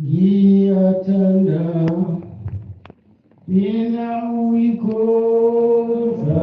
Giatanda ina uikoza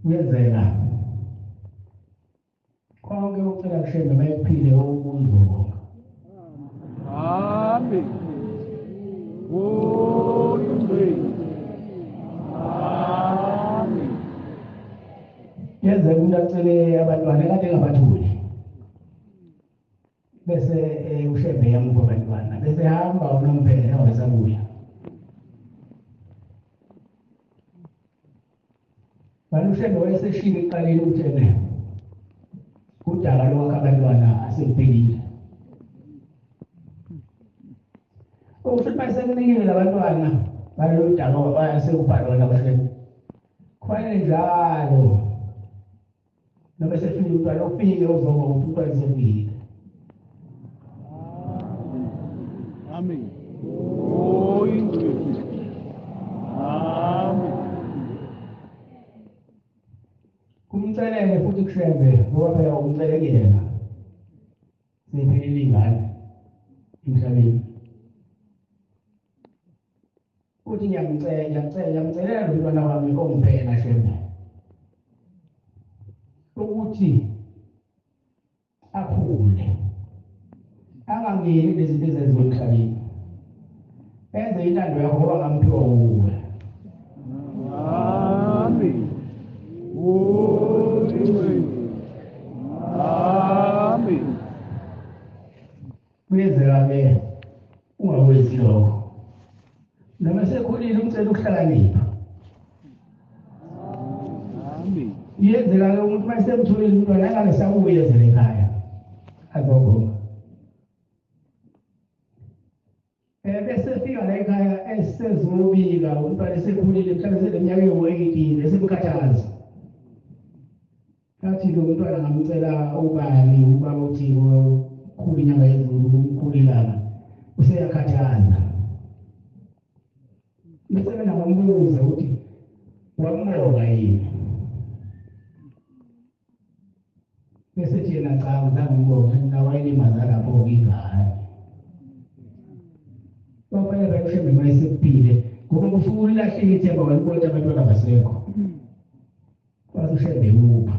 Yezela konke ucela kushembe mayephile ukuzobonga. Amen. Oh, Amen. Yenzela umuntu acele abantwana kade ngabathuli bese ushembe yamuva abantwana bese hamba unomphela wasabuya. Ushembe wayeseshilo eqaleni uthene kudala lokho abantwana asebhekile. Ukuthi mayisekunike labantwana balodala bayasekubhalona abashembe. Kufanele njalo noma sefike umntwana ufike uzobona ukuthi umntwana sefike. Amen. Oh, Amen. Kumcelele futhi kushembe ngoba phela umcelekile yena. Siphelile ingane emhlabeni. Uthi ngiyamcelela umntwana wami ongiphela shembe. Ukuthi akhule. Angangeni lezi zinto ezenziwa emhlabeni. Enze intando yakho ngoba ngamphiwa uwe. Amen. Oh, Amen. Kuyenzeka-ke ungawenzi lokho. Noma sekhulile umcela ukuhlakanipha. Amen. Yenzeka-ke umuntu mayesemthulile umntwana angasabuye ezele ekhaya. Azobonga. Bese fika la ekhaya esezobika umntwana esekhulile mhlawumbe seneminyaka ewu-18 esemkhathaza. athi lo mntwana ngamcela ubani ubaba uthi ukhulu inyanga yezulu ukhulu ilanga useyakhathaza bese mina ngambuza ukuthi wamnqoka yini bese thina cha ngizangibona nawayilimaza lapho ngingaya bafanele bakushembe mayisekuphile ngoba kusuke ulahlile ithemba walibona abantwana basekho basushembe upha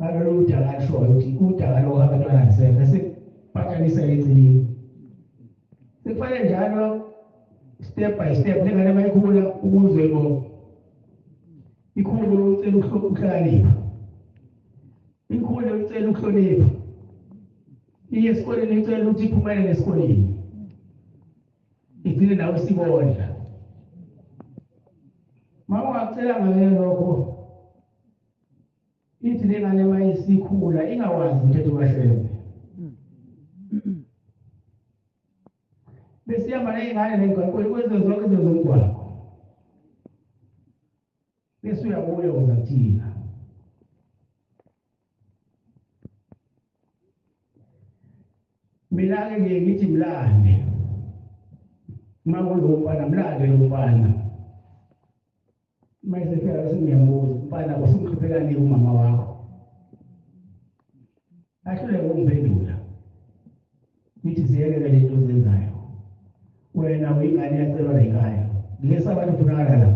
ngalolu udala alishoyo ukuthi udala lo abantwana basekho sekuphakanisa eceleni sekufanele njalo step by step lengane bayikhula ukuze lo ikhulu ucela ukuhlakanipha ikhulu ucela ukuhlonipha iye esikoleni icela ukuthi iphumelele esikoleni igcine nawe sibona mama wacela ngale lokho ithi lengane mayisikhula ingawazi umthetho kaShembe besiyama ney'ngane nemigaqweni kwenze zonke izinto zomgwaqo bese uyabuya uza kuthina mina-ke ngiye ngithi mlande uma kulo mfana mlande lo mfana mayesefika bese ngiyambuza mfana usumhluphekanini umama wakho ahluleke ukungiphendula ngithi ziyekele le nto zenzayo wena uyingane yacelwa la ekhaya ngesabatha ufunakala la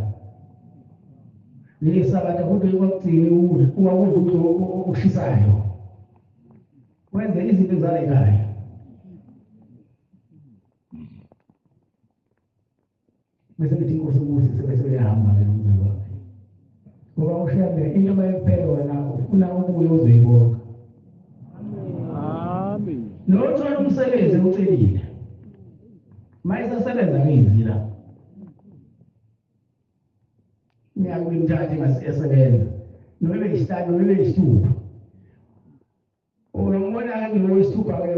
ngesabatha kodwa ikwakugcine uwakudla ukuthi ushisayo wenze izinto zala ekhaya bese ngithi inkosi umusi sebeseyahamba ke umzali wakhe ngoba uShembe into mayiphela wena ufuna ukubuya uzoyibonga Amen. nothola umsebenzi ucelile mayisasebenza ngiyizila ngiyakuyimthatha ingasiyasebenza noma isihlanu noma isithupha uyombona-ke ngowesithupha-ke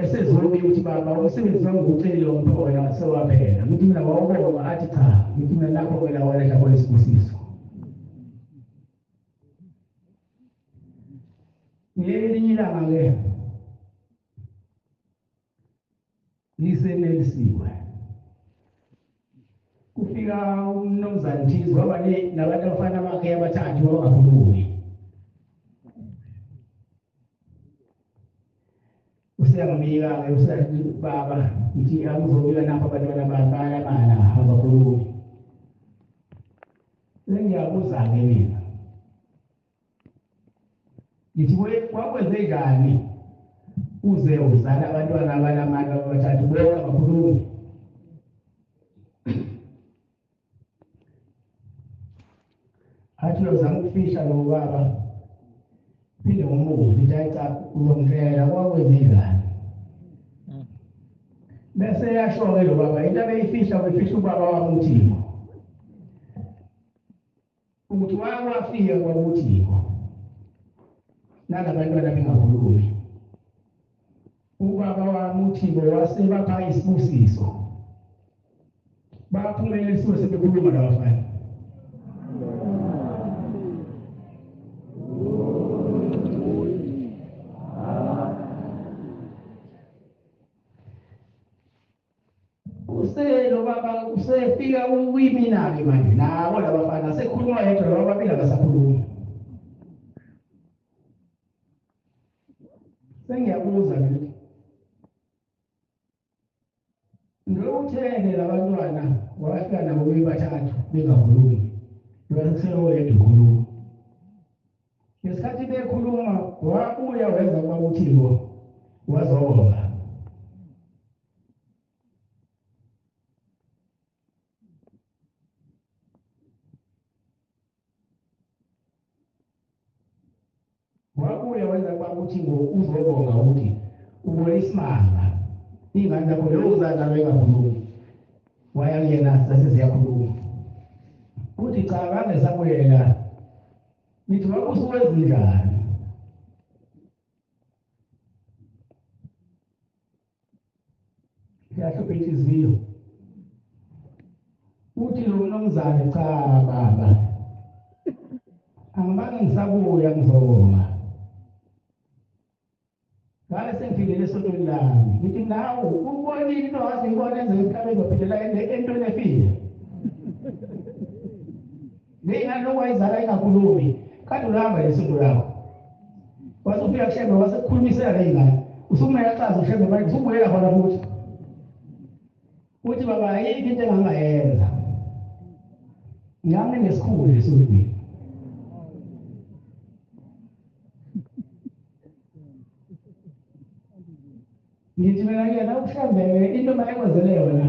esezolobile ukuthi baba umsebenzi wami ngucelile womphoko wena sewaphela ngithi mina wawubonga athi cha ngithi mina nakho wena waletha kwelesibusiso ngelinye ilanga-ke ngisenelisiwe kufika umnumzane Thizo waba nabantu abafana bakhe abathathu abangakhulumi usiyangibika-ke usathi baba ngithi angizobika napho abantwana bayalamana abakhulumi sengiyabuza-ke mina ngithi wakwenze njani uze uzala abantwana abalamana abathathu bonke abakhulumi athi uyozama ukufihla lo baba phinde ngomuzi ngithi hayi cha uzongitshela kwakwenze njani bese yasho-ke lo baba into abeyifihla befihla ubaba wami uThixo ukuthi wafika kwakuThixo nalabantwana bengakhulumi ubaba wami uThixo wasebapha isibusiso baphumelela isibusiso sebekhuluma labafana lo baba usefika uyimina-ke manje nabo labafana sekhuluma yedwa laba babili abasakhulumi sengiyabuza ngithi ngiyokuthele labantwana wafika nabo bebathathu bengakhulumi lwaseseloyedwa ukhuluma ngesikhathi bekhuluma wabuya wenza kwakuThixo wazobonga wabuye wenza kwakuthi uzobonga ukuthi ubone isimanga ingane zakho lo uzazalwa engakhulumi waya kuyena sasiziyakhuluma uthi cha bangesabuyela ngithi wakusuwenza njani siyahlupha inhliziyo uthi lo mnumzane cha baba Angibange ngisabuya ngizoma. Ngale sengifikile esontweni lami. Ngithi nawe ubonile into wazi ngibona enze emhlabeni waphilela entweni efile. Ngingani lokwayizala ingakhulumi. Kanti ulahamba lesonto lakho. Wasufika kushembe wasekukhulumisela ley'ngane. Usumyachaza ushembe manje usubuyela khona futhi. Uthi baba yikho into engangayenza. Ngami nesikhulu esontweni. Ngithi mina ngiyena ukuhlambeke into mayekwenzele yona.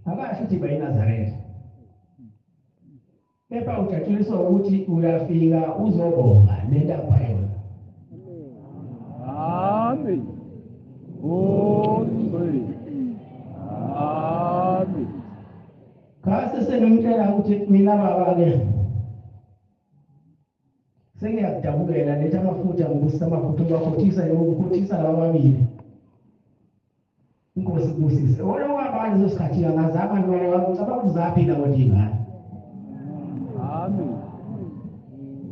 Abasho ukuthi bayiNazaretha. Kepha ujatshuliswa ukuthi uyafika uzobonga lento apha yona. Amen. Holy. Amen. Khase sengimtshela ukuthi mina baba-ke sengiyakudabulela lethi amafutha ngibusisa amafutha ubakhothisa yokukhothisa laba ababili. Inkosi kubusise. Wona wabani lesosikhathi angazama noma ngicabanga uzaphi la kodingane. Amen.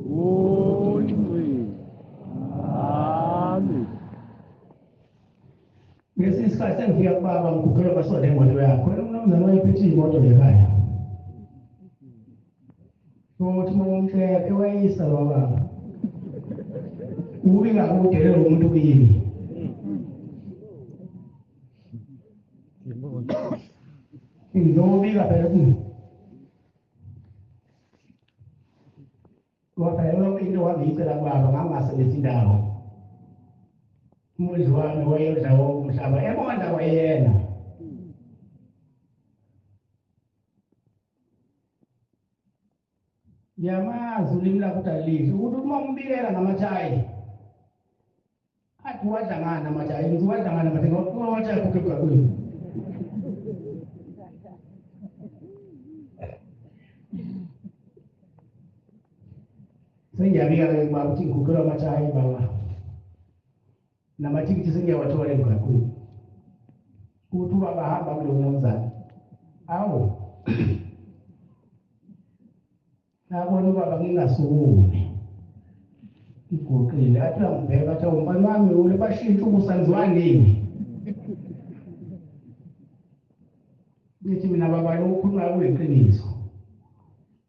Holy. Amen. Ngesinye isikhathi sengifika kubaba ngikhuphela basoda imoto yakho. Khona umnumzane wayephethe imoto lekhaya. Sothi mongitshela ewayisa baba. Ubi ngakude lo muntu kuyini. Ngizobika phela kuthi. Waphela into wangiyicela kubaba ngangasebenzi indawo. Umudli wami wayedla womhlaba emonda wayena. Yamazi ulimi lakho utalile ukuthi uma umbikela ngamathayi athi wadlangana namathayi ngithi wadlangana namathayi ngoba amathayi khokhe kwakweni. Sengiyabika-ke kubaba ukuthi ngiguqelwa amathayi baba namathikithi sengiyawathola emgaqweni ukuthi ubaba ahamba kulo mnumzane. Awu nabona ubaba ngingasukumi iguqile athi angibheka athi umfana wami ule bashintsha ubusanziwa nini. Ngithi mina baba lo ukhuluma kuyiqiniso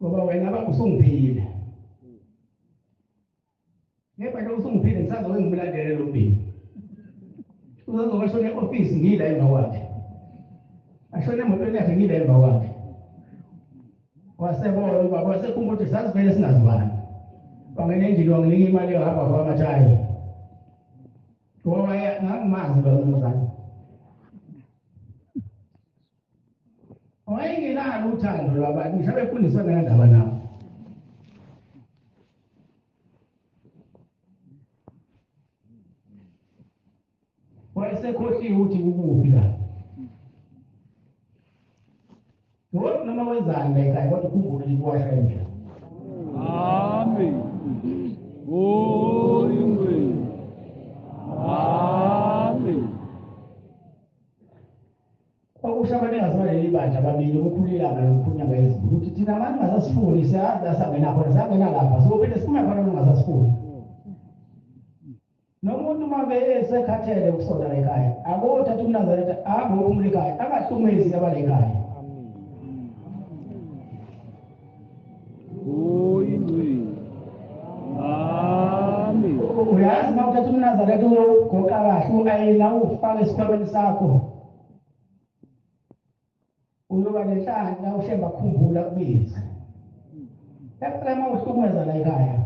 ngoba wena baba usungiphile. Ngepha nje usungiphile ngisazoke ngimlandele lo mbili. Uzozobe ashone e-ofisi ngila emva kwakhe. Ashone emotweni yakhe ngila emva kwakhe. Wasebona ubaba wasekhumbula ukuthi sasivele singazibani. Wangena endlini wanginika imali yohamba kwamathayi. Ngoba ngangimazi lo mnumzane. Wayengenalo uthando lwabantu ngisho befundiswa ngendaba nabo. Wayesekhohliwe ukuthi ukuphi la. Ngoba noma wenzani la ekhaya kodwa ukhumbule ukuwasha endlela. Amen. Holy. Amen. Okusho abantu engazibaleli ibandla babili ukukhulilanga lokukhunyanga ezibulu ukuthi thina abantu ngasasifuni siyazi asangena khona sangena lapha sophinde siphume khona ngasasifuni. Nomuntu uma esekhathele ukusonda la ekhaya akothatha umNazaretha ahambe umle ekhaya angahlumezi abale ekhaya. Holy. Amen. Uyazi uma uthatha umNazaretha ugoqa kahle ayina ufake esikhwameni sakho. Uyoba nenhlanhla ushemba kukhumbula kubiza. Yaphela uma uhlukumeza la ekhaya.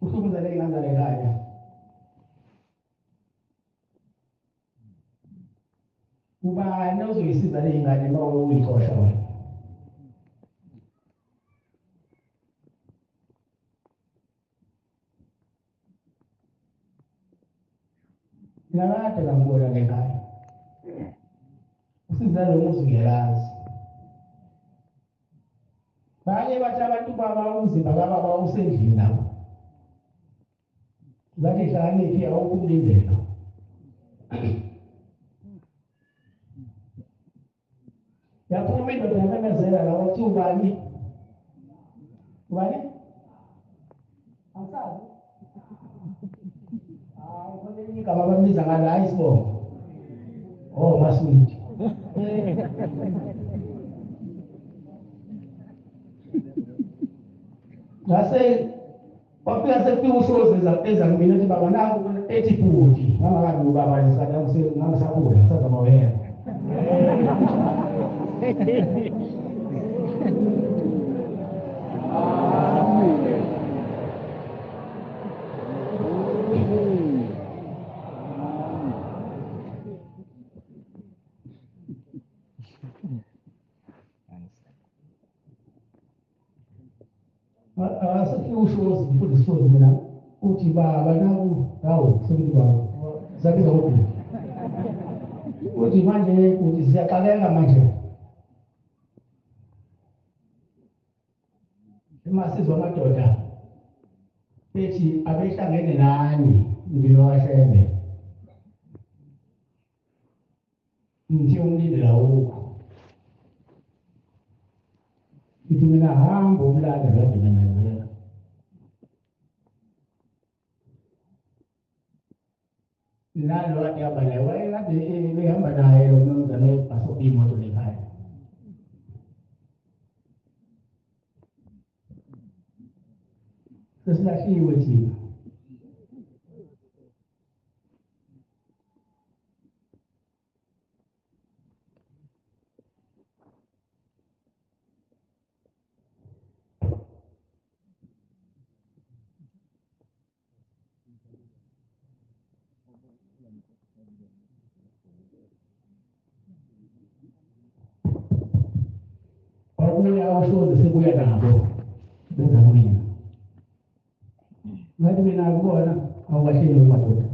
Uhlukumeza le ngane la ekhaya. Ubani ozoyisiza le ngane uma uyixosha wena? Nakade ngambona ngekhaya. Usiza lo muzi ngiyalazi. Baye bathi abantu baba umzimba kababa usendlini lapho. Bathi hlaniphi awukumlindela. yaphuma indoda yamemezela lawo uthi ubani angisazi hayi igama abambiza ngalo hayi sibongo Masudi ngase wafika sekufika uSozi eza kumina ethi baba naku ethi bhuti ngangakabi ubaba lesikhathi ngangisakhula sazamawela sekufika uSozi mfundisi uSozi mina uthi baba naku hawu sekubaba zabiza ukuthi uthi manje uthi siyaxakeka manje emasizwa amadoda ethi abehlangene nani ngilowashebe ngithi umlindela ukho ngithi mina hamba umlanda ladinanazela nalo wahamba naye wayekade behamba naye lo mnumzane basuka imoto lekhaya sesilahliwe thina wabuya uSozi sebuya nabo bezamina ngathi mina kubona awukahleli umadoda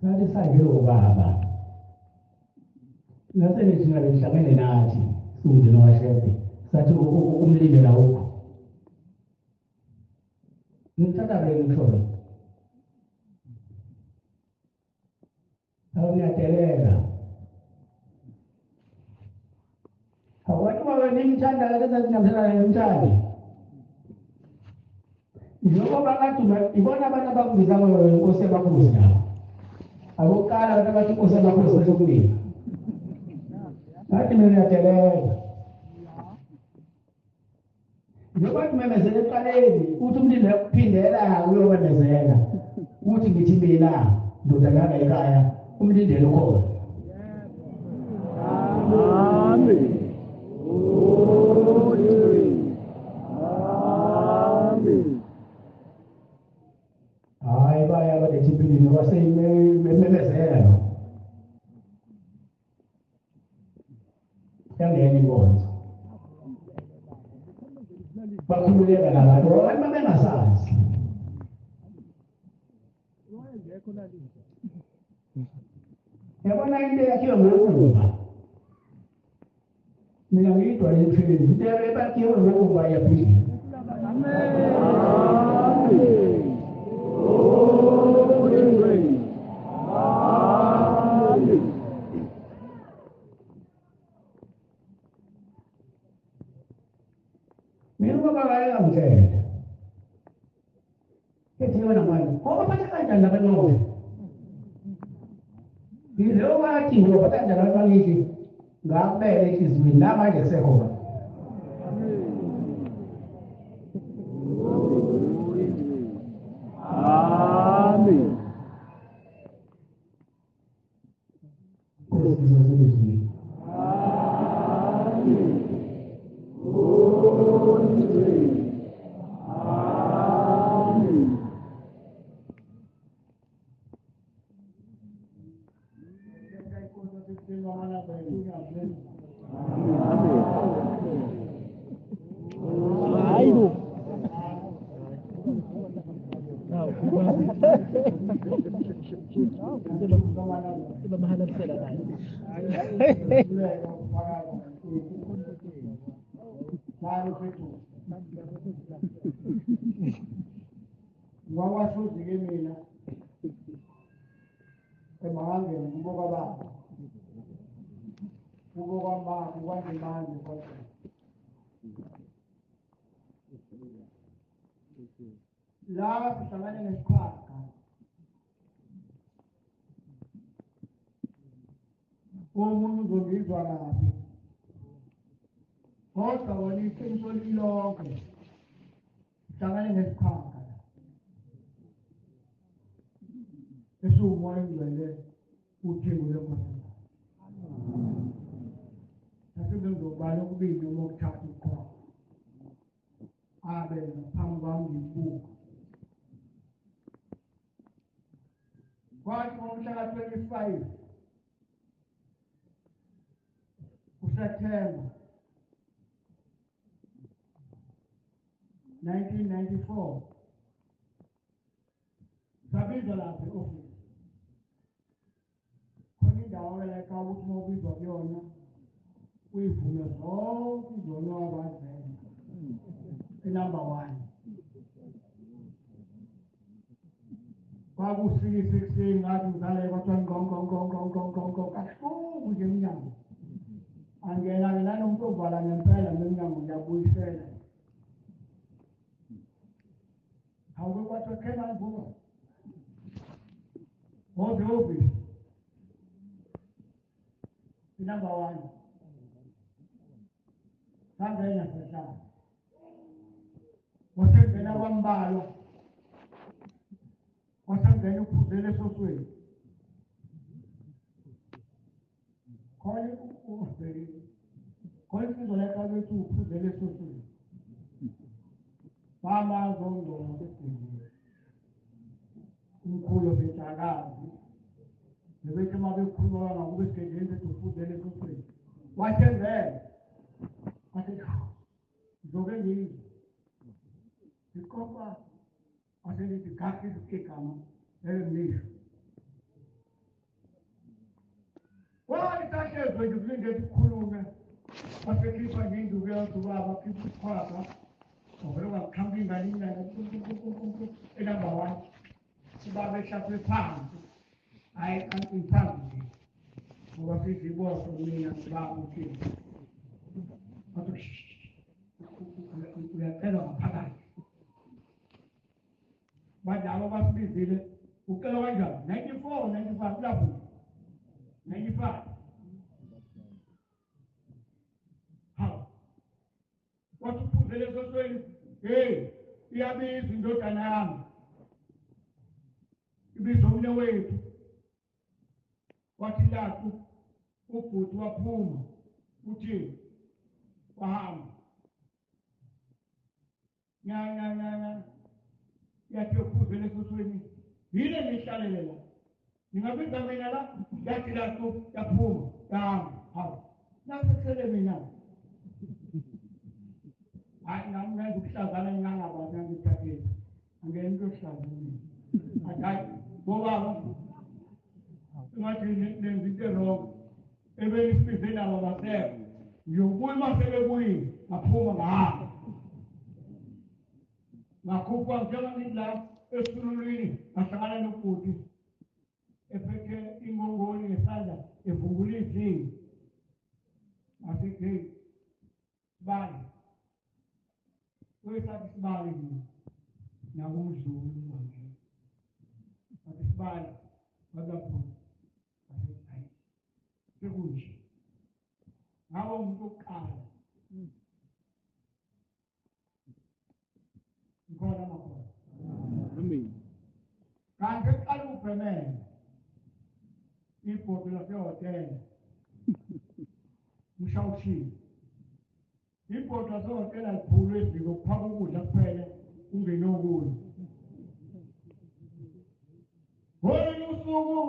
ngathi sangile ubaba nasenithi ngabe mhlangene nathi sude nowashebe sathi umlindela ukho ngithatha bele ngisholo awuyadelela awuthi bawe nimthanda kaza sinamthanda nimthandi njengoba kaduma ibona abantu abakubiza inkosi yamakhosi nabo abokuqala abantu abathi inkosi yamakhosi besokunina ngathi mina ngiyadelela njengoba tumemezela eqaleni uthi umlindi ukuphindela uyobamezela uthi ngithi mina ndodakana ekhaya umlindelo khona Amen. hayi baya badethipilini waseyimemezela yangena inkonzo bakhululeka nabantu abantu babengasazi yabona into yakhiwe ngokuba mina ngiyidwala empilweni into ebakhiwe ngokuba yaphila mina ubaba wayengamtshela ethi yona manje ngoba bathe kanjani labanqobe yileyo bathi ngoba kanjani abantu bakithi ngakubeka enhliziyweni namanje kusekhona Amen. Wawasuzike mina emangangeni kubo kwababa kubo kwamama bande kodwa la sihlangane nesikhwaga omunye uzongizwa kabi kodwa wona iqiniso lilonke sihlangane nesikhwaga esiwumoya engcwele uThixo lenkosi asizobala ukubili noma ukuthatha ikhona abe ngaphambi kwami ngibuka kwathi ngomhla ka-25 uSeptemba 1994 sabizwa lapha e-ofisi khona indawo like ukuthi uma ubizwa kuyona uyivume zonke izonwabo azena number 1 kwakusikise ekuseni ngathi ngizale kwathiwa ngqongqongqongqongqongqongqo kabuhlungu nje emnyango angena-ke nanomuntu ovala ngempela nemnyango ngiyabuyisela awuke kwathiwa khema ivuka ngozehhovisi number 1 sangena sehlala wasengena kwambalwa wasengena uphuzele esosweni khona insizwa lekabethi uphuzele esosweni bamazongona besidile umkhulu betakazi bebethi uma bekhuluma ngakube sisedleni bethi uphuzele esosweni wasengena wathi ngizobe ngizwa ikopa waselithi gasi igama elisho walitashezwe nje kulinde sikhulume wasekhipha nje induku yathi ubaba khipha isikhwaga ovele kwakukhamba ingane enamba 1 ubaba ehlaphe phansi hayi kanti phansi nje ngoba sithi iboso mina ubaba uthini wathi uyacela ngaphakathi badala basibizile ucela kanjani 94 95 lapho 95 ha wathi uphuzele esosweni iyabiza indodana yami ibiza omne wethu wathi lapho ubhuti waphuma uthini wahamba yathi uphuzele esosweni yile ngihlalele la ningabiza mina la yathi lapho yaphuma yahamba hawu nasekusele mina hayi nami ngenza ukuhlazana ngingangabazi ngangithathele angena into yokuhlazana hayi bobaba ngathi nenza into erongo ebeyisibize nabo basekho ngiyobuya uma sebebuyile ngaphuma ngahamba ngakhupha njengoba la esululwini ngahlangana nobhuti ephethe ingongoni ngesandla evungula izinyo asekheli bani wesathi sibali nje nakumdluli manje athi sibali badapho hayi sekunje ngawo umuntu oqala ngikona makhosi Amen. kanti eqala ubhemene ibhodi lasehhotela mshawushini ibhodi lasehhotela liphulwe eziko kuphaka ukudla kuphela ungenokunye ngolunye usuku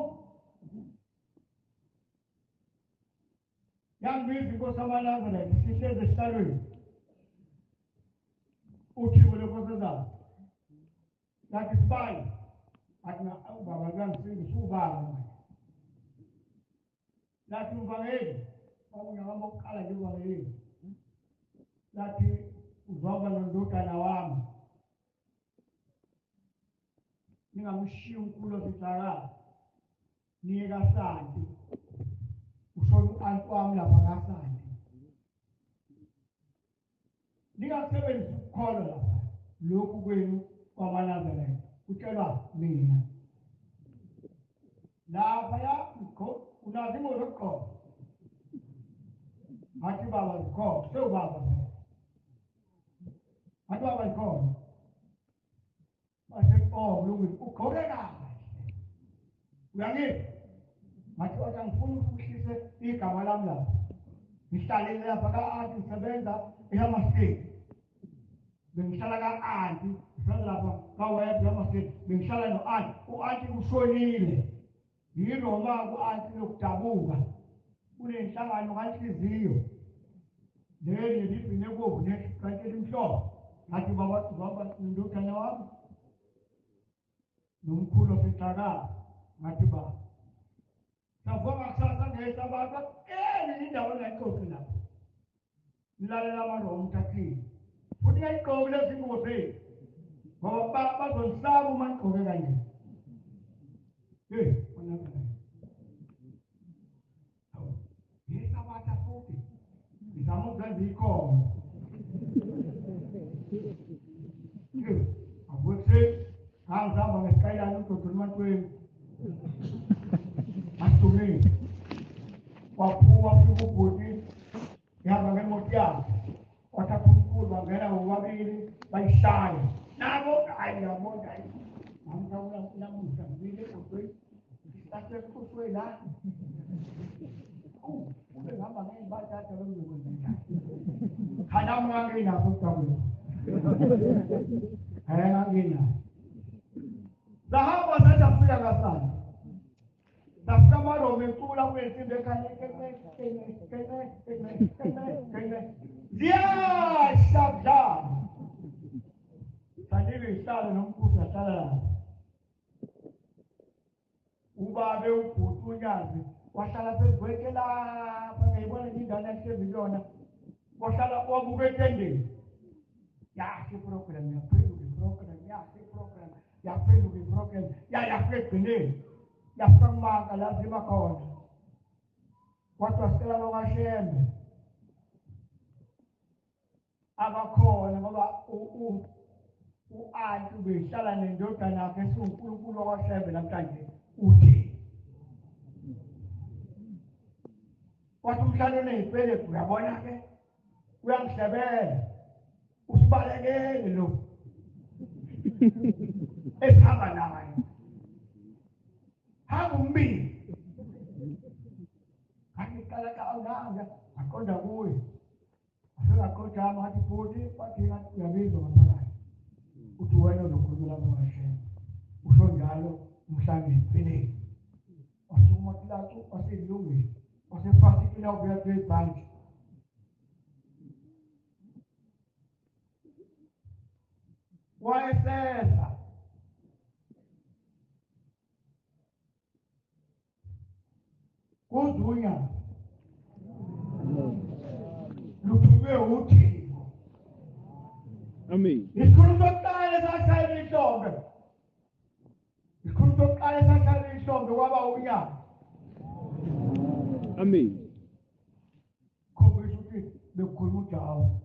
yangibiza inkosi amaNazaretha sihlezi esihlalweni uThixo lenkosazana yathi sibali athi ubaba kuyangisiza ubaba manje lathi uvangeli kwakunyakamba okuqala nje uvangeli lathi uzoba nondodana wami ningamshiya unkulu ositshakala niye kaSanti ushona u-anti wami lapha kaSanti ningasebenzisa ukukholwa lapha lokhu kwenu kwamanazarene kutshelwa mina lapha unazi imali zokugqoka ngathi baba zikhona sewubaba ngathi baba zikhona kulungile ugqoke kahle uyangipha ngathi wathi angifuni ukuhlise igama lami lapha ngihlalele lapha ka-anti ngisebenza ehamastate bengihlala ka-anti ngihlala lapha kaweb ehamastate bengihlala no-anti u-anti kushonile yiloma ku-anti lokudabuka kunenhlangano kanhliziyo leli libhine kovu kanti elimhlophe ngathi baba indodana wami nomkhulu ofexakala ngathi baba savuka kusasa ngesabatha indawo engayixoxi lapho nilalela abantu omthathile futhi ngayigqoki lezi ngubo zethu ngoba bazongisaba uma ngigqoke kanje ngesabatha futhi ngizama ukwenza ikhono abuthi angihamba ngesikayilani udodo ematweni asithumile waphuka fika ubhuti yahamba ngemoto yakhe wathatha umkhulu bangena bobabili bayishaya nabo hayi yabona namuhla ngibile ebhodweni isasekuthwe la ubehamba ngeyibathatha bengizokwenza njani khanami nganginakho utabule nganginakho sahamba sathi afika kasana nafika amaroma encula kuyinsimbi ekhanye ziyashadlana sanike ihlale nomkhuzi ahlala lapho ubabe ubhuti unyazi wahlala phezu kwethe lapha ngiyibona indana yahlezi kuyona wahlala wabuka etendeni yahle iprogram yaphenduka iprogram yahle iprogram yaphenduka iprogram yafika egcineni yafika kumanka lazima khona kodwa sicela lokashembe abakhona ngoba u-anti ubehlala nendodana yakhe esiwunkulunkulu wakashembe namhlanje uthi wathi umhlalo oneyipelegu uyabona-ke uyangihlebela usibalekele lo esihamba naye hamba umbili angiqala ka-awunanga aqonda kuye asengaqojama athi futhi bathi uyabizwa ngabalayo uthi wena uzokhulumela abakashembe usho njalo umhlanga eyipelegu wasukuma kilatu waselungile wasefasikila ubuya kwebhanki wayeseza kuzunya luthunywe uThixo. Amen. Isikhulu sokuqala esashayela ihlombe kwaba unyaka. Amen. Khombisa ukuthi bekukhuluma uJawu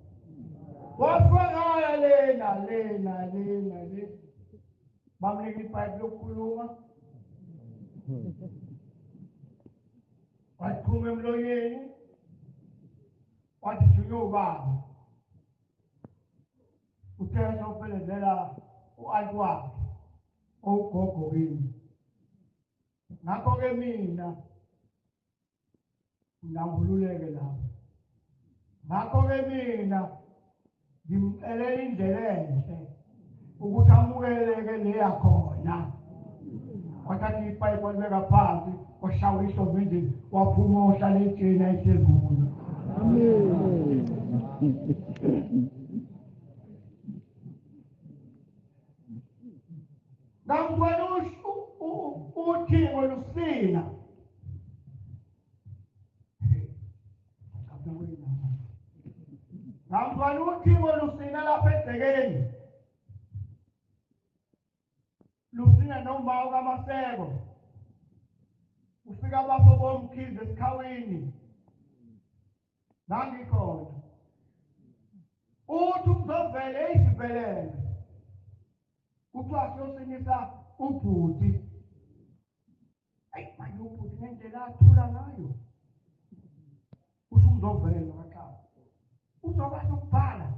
wafakala lena bamnika ipayipi lokukhuluma wathuma emlonyeni wathi junye ubaba uthena uphelezela u-anti wakhe owugogo kini ngakho-ke mina ngambululeke lapho ngakho-ke mina ngimcelela indlela enhle ukuthi amukeleke le yakhona wathatha ipayipi walibeka phansi washawa ihlombe endlini waphuma ohlala etsheni ayisezulu. ngambona uThixo lusina ngambona uThixo lusina lapha egcekeni lusina nombawu kaMaseko ufika abafo bomkhize esikhawini ngangikhona uthi uzovele izivelele kuthiwa siyosinisa ubhuti. Ayi manje ubhuti ngendlela athula ngayo uthi uzovela kaxaba uzokwazi ukubhala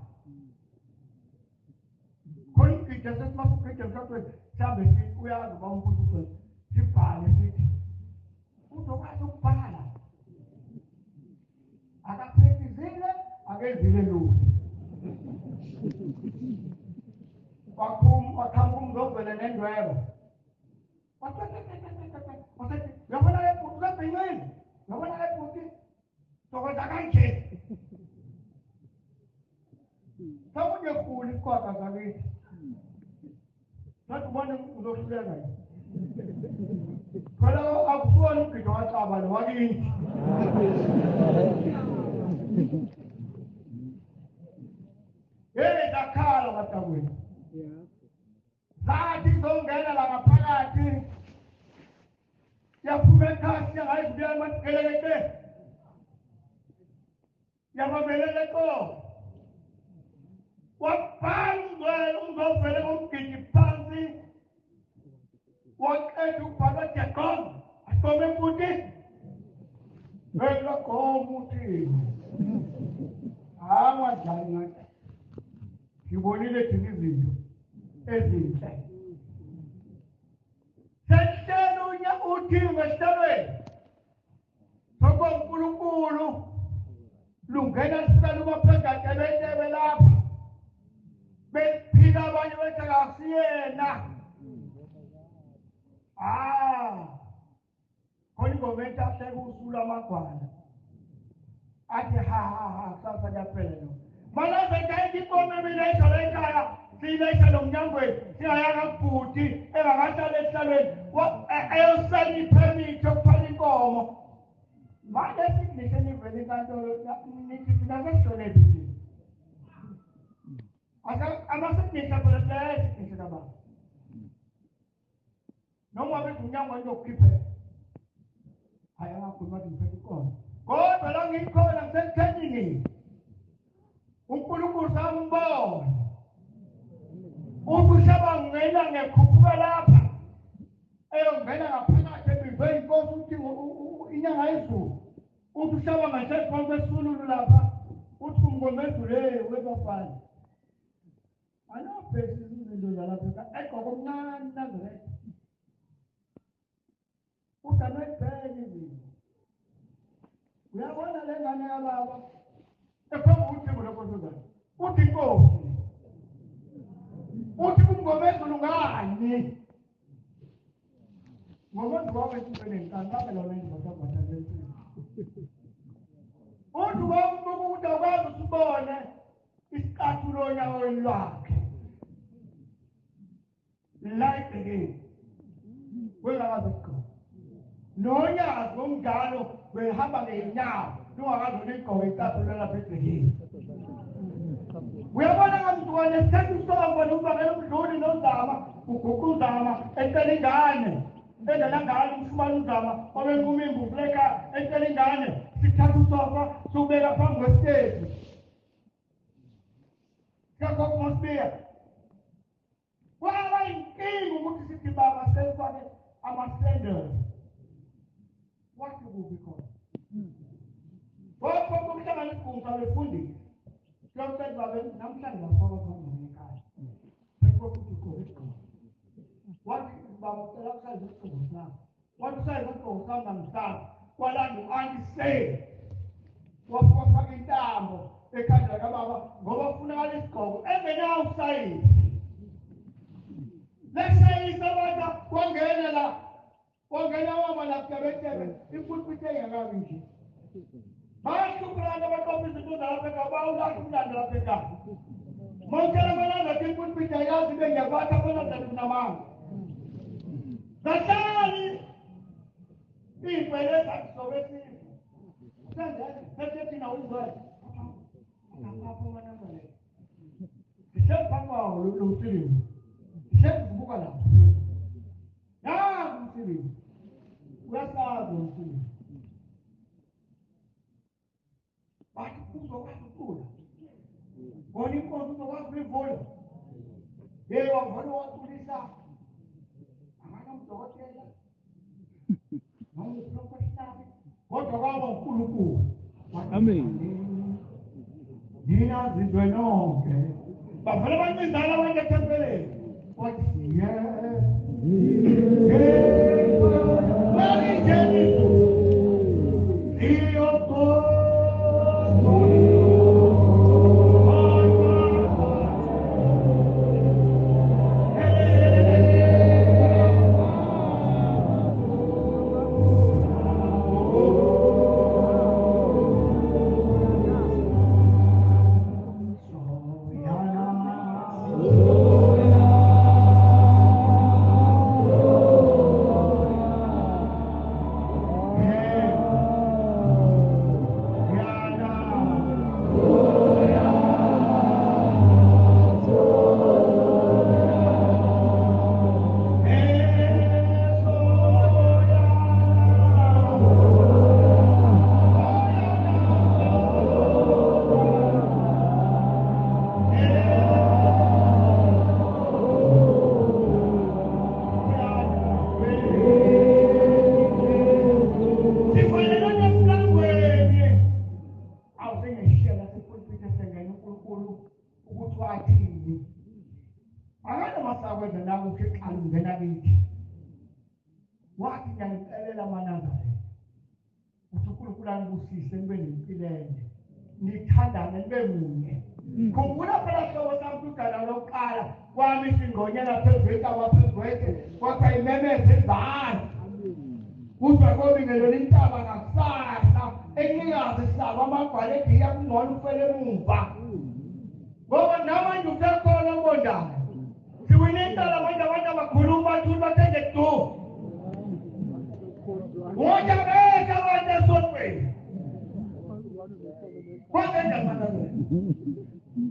khona igide sesimasukhide mhlawumbe mhlawumbe sithi uyazi uba umbuzo ukuthi sibhale sithi uzokwazi ukubhala akaphethizile akezile lutho wakhamba umzovele nendwebo wasethi yabona le bhuti usebhincile yabona le bhuti sokwenza kanje sakungekuli kodwa zakithi sathi ubone uzohluleka phela akusuwona ubhido wacaba lo wakithi zakhala batakwethu zathi zongena la ngaphakathi yaphuma ekhasi yangayivuya amakelekete yamabeleleko wabhala umzovele umgidi phansi waqeda ukubhala jacob asome futhi belakoma uthi angadlali ngathi ngibonile thina izinto ezinhle sekuhlelunya uthini ngesihlelweni sokunkulunkulu lungena lisuka lumaphegathelentebe lapha bephila abanye bethi akusiyena khona ingoma ethi ahleka usulu amagwana athi ha kusasa kuyaphela lo malaze kayithi inkomo ebiletha la ekhaya siyiletha lo mnyangweni singayaka kubhuti engakahlala esihlalweni eyosayina iphemithi yokuphala inkomo manje sithi nishe nivele inkantolo nithi thina sesihlonephi thina amasekunihla phela sihle kababa noma bethi umnyangweni yokukhiphela hayi angakhuluma athi ngiphethe inkomo kodwa la ngikhona ngisekuthenini uNkulunkulu sambona ubushaba ngena ngekhuphuka lapha eyongena ngaphakathi ebizwe inkosi uthi inyanga yezulu uthi ushaba ngasephansi kwesululu lapha uthi umngomezulu webafana anobhesi izinto zalapha egqoka omncane nazareth udanebhele izinto uyabona le ngane yababa ephambi uthimbo lwankosazana uthi inkosi uthi kumngomezulu ngani ngokuthi wabe sisenenkani babe lona endibatabhataleni uthi wambuka ukuthi akwazi usibone isicathulo onyaweni lwakhe layibhekeni wengakazi ukugqoka nonyazi omdalo behamba ngey'nyawo lungakazi uligqoka icathulo lapha ebhekeni uyabona ngamntwana esithatha usongo nobangela umdluli nozama uguqa uzama ecela ingane engenangane umfumane uzama obenquma imbuvuleka ecela ingane sithatha usofa siwubeka phambi kwesiteji kakokmosbiya kwaba inkinga ukuthi sithi baba selifake ama-sandals wathi kubi khona wapho kumhlangana isigungisa befundisa Klausen babe namhlanje bafaka khona ekhaya. Sekuthi uqoqo. Wathi baba ucela kusayize isigqoko sakho. Wathi usayize isigqoko sakho namhlanje kwalanda u-anti-say. Wafaka intambo ekhanda kababa ngoba kufunakala isigqoko engenawo usayizi. Lesayisa abantu kwangena la. Kwangena waba lapha betebe ifuthi engakabi nje. Bayashukurana abantu izinto zalapha ekhaya bawulahle umlando lapha ekhaya. Mongela amalanga timpulpiti ayazi bengiyabatha amalanga kunamanga. Zahlali iy'mpeleza zisobesile. Senzele bese thina uyizwele. Apha amanambole. Sihleli phambi kwawo lo mfilimu. Sihleli sibuka lapho. Nangu umfilimu. Uyasazi umfilimu. Bathi kuzokwazi ukula Oni kontu to wa vivolo. Ewa volo wa tulisa. Amana mtotela. Não professava. Outro agora um culucu. Amém. Dina zidono. Babala vai me dar a vai ter pele. What yeah. Mari jeni. Io to. Nithandane nibe munye. Khumbula phela hlobo sami uDala lokuqala kwami singonyela phezulu kwaphezulu kwapha imemeze izandla. Kuzwa kobingelo lintaba ngakusasa enikazi sabo amagwala ediya kungcono ufele emumva. Ngoba namanje usekhona mbondana. Siwinintala manje abantu abakhuluma bathula bathenge tu. Ngoja beka abantu esotweni.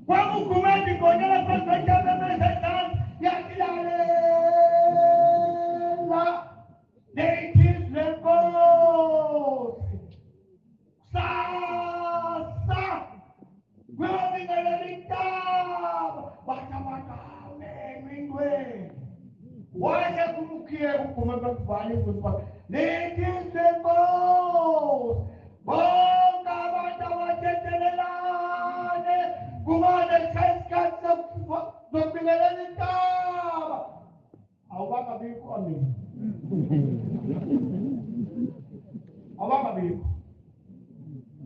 Quando começa a colher a perfeição da vegetal, e aquilo lá, deites levou, sa, growing a little tab, bata, mingue. Olha como que é o comando do vale do pai. Deites levou, Kumada kaskasa domineleni taba. Awaka biku amin. Awaka biku.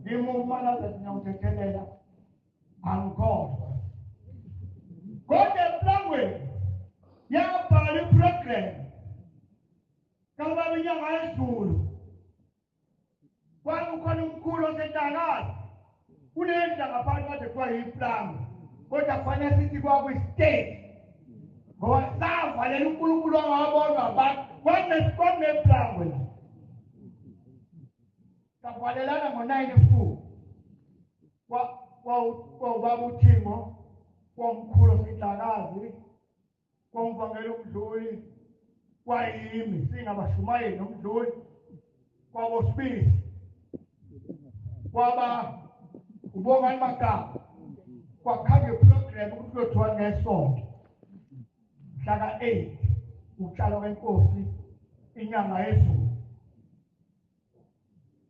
Dimu mana datang kekelela. I'm God. God is language. Ya pari program. Kalau bilang high school. Kwa mkulo setangani. Unaenda ngaphandle kade kwa implango kodwa kufanele sithi kwa state ngoba savalela uNkulunkulu angabonwa abantu kwaneplango la savalelana ngo-94 kwa ubaba uThimo kwamkhulu sidlakazi kwamvangela umdluli kwayimi singabashumayeli nomdluli kwabosibili kwaba ubonga imagama kwakhanga program ukuthi kuyothiwa ngesonto mhlaka 8 utshalwa kwenkosi inyanga yezulu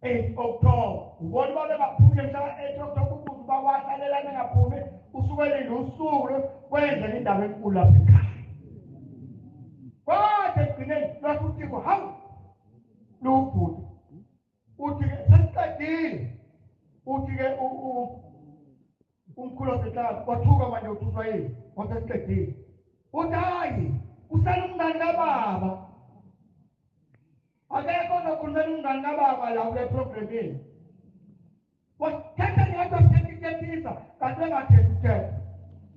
8 October ubona babe baphumule mhlaka 8 October ukuthi bawahlalela bengaphumi usukele ngosuku kwenza indaba enkulu lapha ekhaya kwathi egcineni lakuthi hawu lubhuti uthi sesiqedile uthi-ke umkhulu sehlala wathuka manje uthuswa yini wasesiqedile uthi hayi usala umngani kababa akekho ozokhulumela umngani kababa la kule programini wathetha nyathi wasithethisa kanti engathethithetha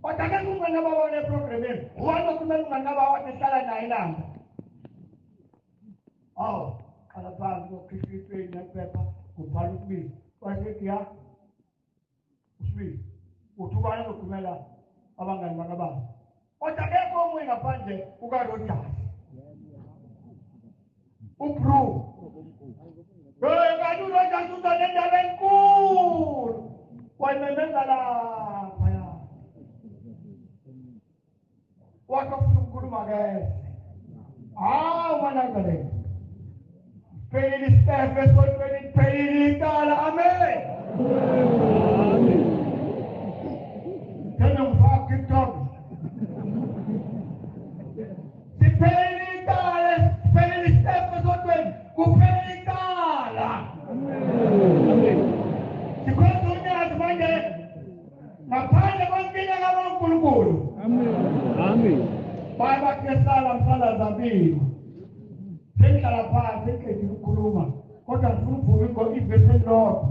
kodwa akekho umngani kababa kule programini uwazokhulumela umngani kababa wathi ehlala naye langa awu qala phansi okhishitweni nephepha kubhala ukubili wasethi ya usibili uthubana lokumela abangani bakababa kodwa akekho omunye ngaphandle kukaRogers ubru kanti uRogers uzonendaba enkulu wayimemeza lapha ya wakafuna ukukhuluma ke manangane phelile isitefe esotweni phelile inkala amen tena mfaka TikTok siphelile inkala phelile isitefe esotweni kuphelile inkala sikwenza unyazi manje ngaphandle kwenkinga kaNkulunkulu Amen. Baba kesala msala zabili. Sengala phansi eqedi ukukhuluma. Kodwa ngifuna uvuke ngo ivese lo.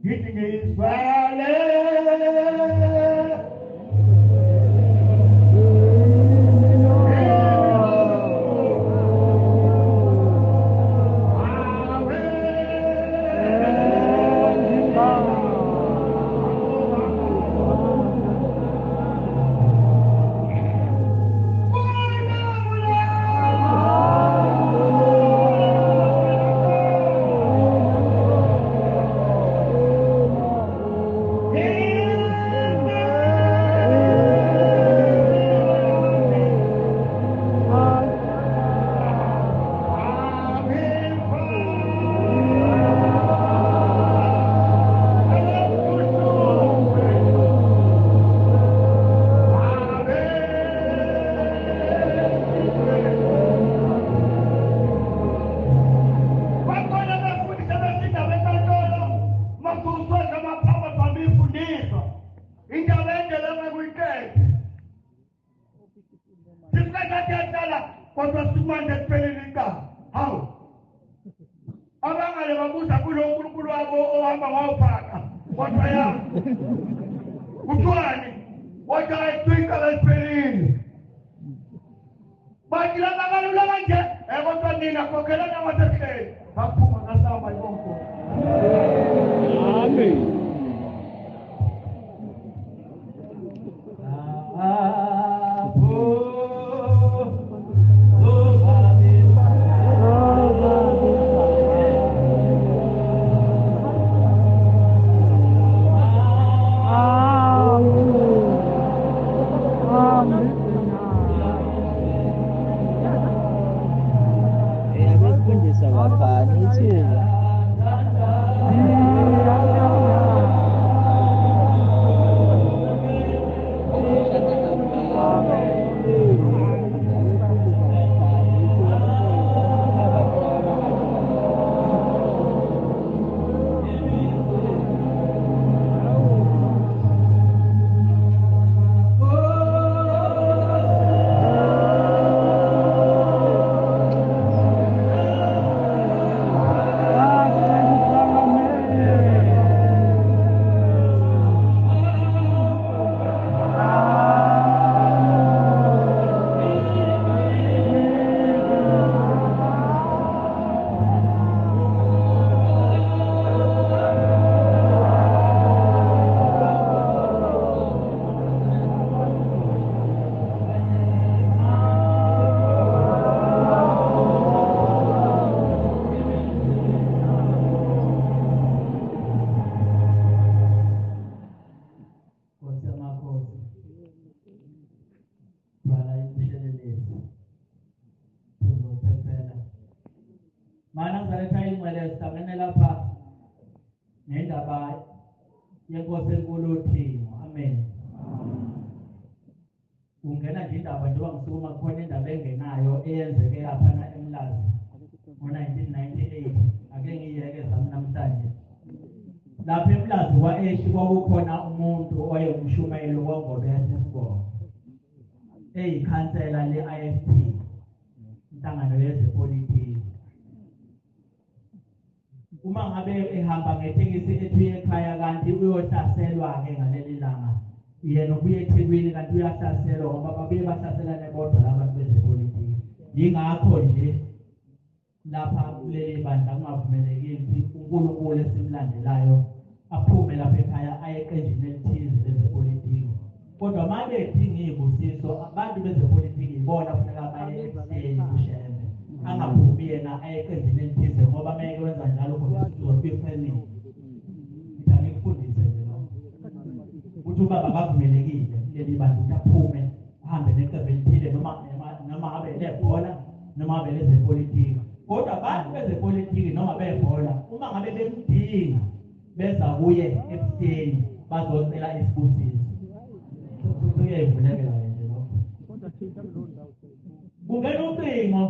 Ngithi ngizwale. Ungena nje indaba njengoba ngisukuma khona indaba engenayo eyenzeke lapha eMlazi ngo-1998 ake ngiyeke zami namhlanje lapha eMlazi kwa-Eshi kwakukhona umuntu owayengumshumayeli wongobese Sibongo eyikhansela le-IFP inhlangano yezepolitiki. Uma ngabe ehamba ngetekisi ethi ekhaya kanti uyohlaselwa-ke ngaleli langa yena ubuye eThekwini kanti uyahlaselwa ngoba babuye bahlaselane bodwa labantu bezepolitiki. Yingakho nje lapha kuleli bandla kungavumelekile ukuthi uNkulunkulu esimlandelayo aphume lapha ekhaya aye eqenjini elithize lezepolitiki. Kodwa uma bedinga iy'busiso abantu bezepolitiki ibona kufuneka baye ekuseni kushembe angaphumi yena aye eqenjini elithize ngoba meke wenza njalo khona uzofika ephenini. Ngikufundise nje lo ukuthi ubaba bavumelekile leli bantu aphume ahambe necebelithile noma abe lebhola noma abe lezepolitiki. Kodwa abantu bezepolitiki noma bebhola uma ngabe bemdinga beza kuye ekuseni bazocela isibusiso. Kuyevulekela nje lokho. Kungena ucingo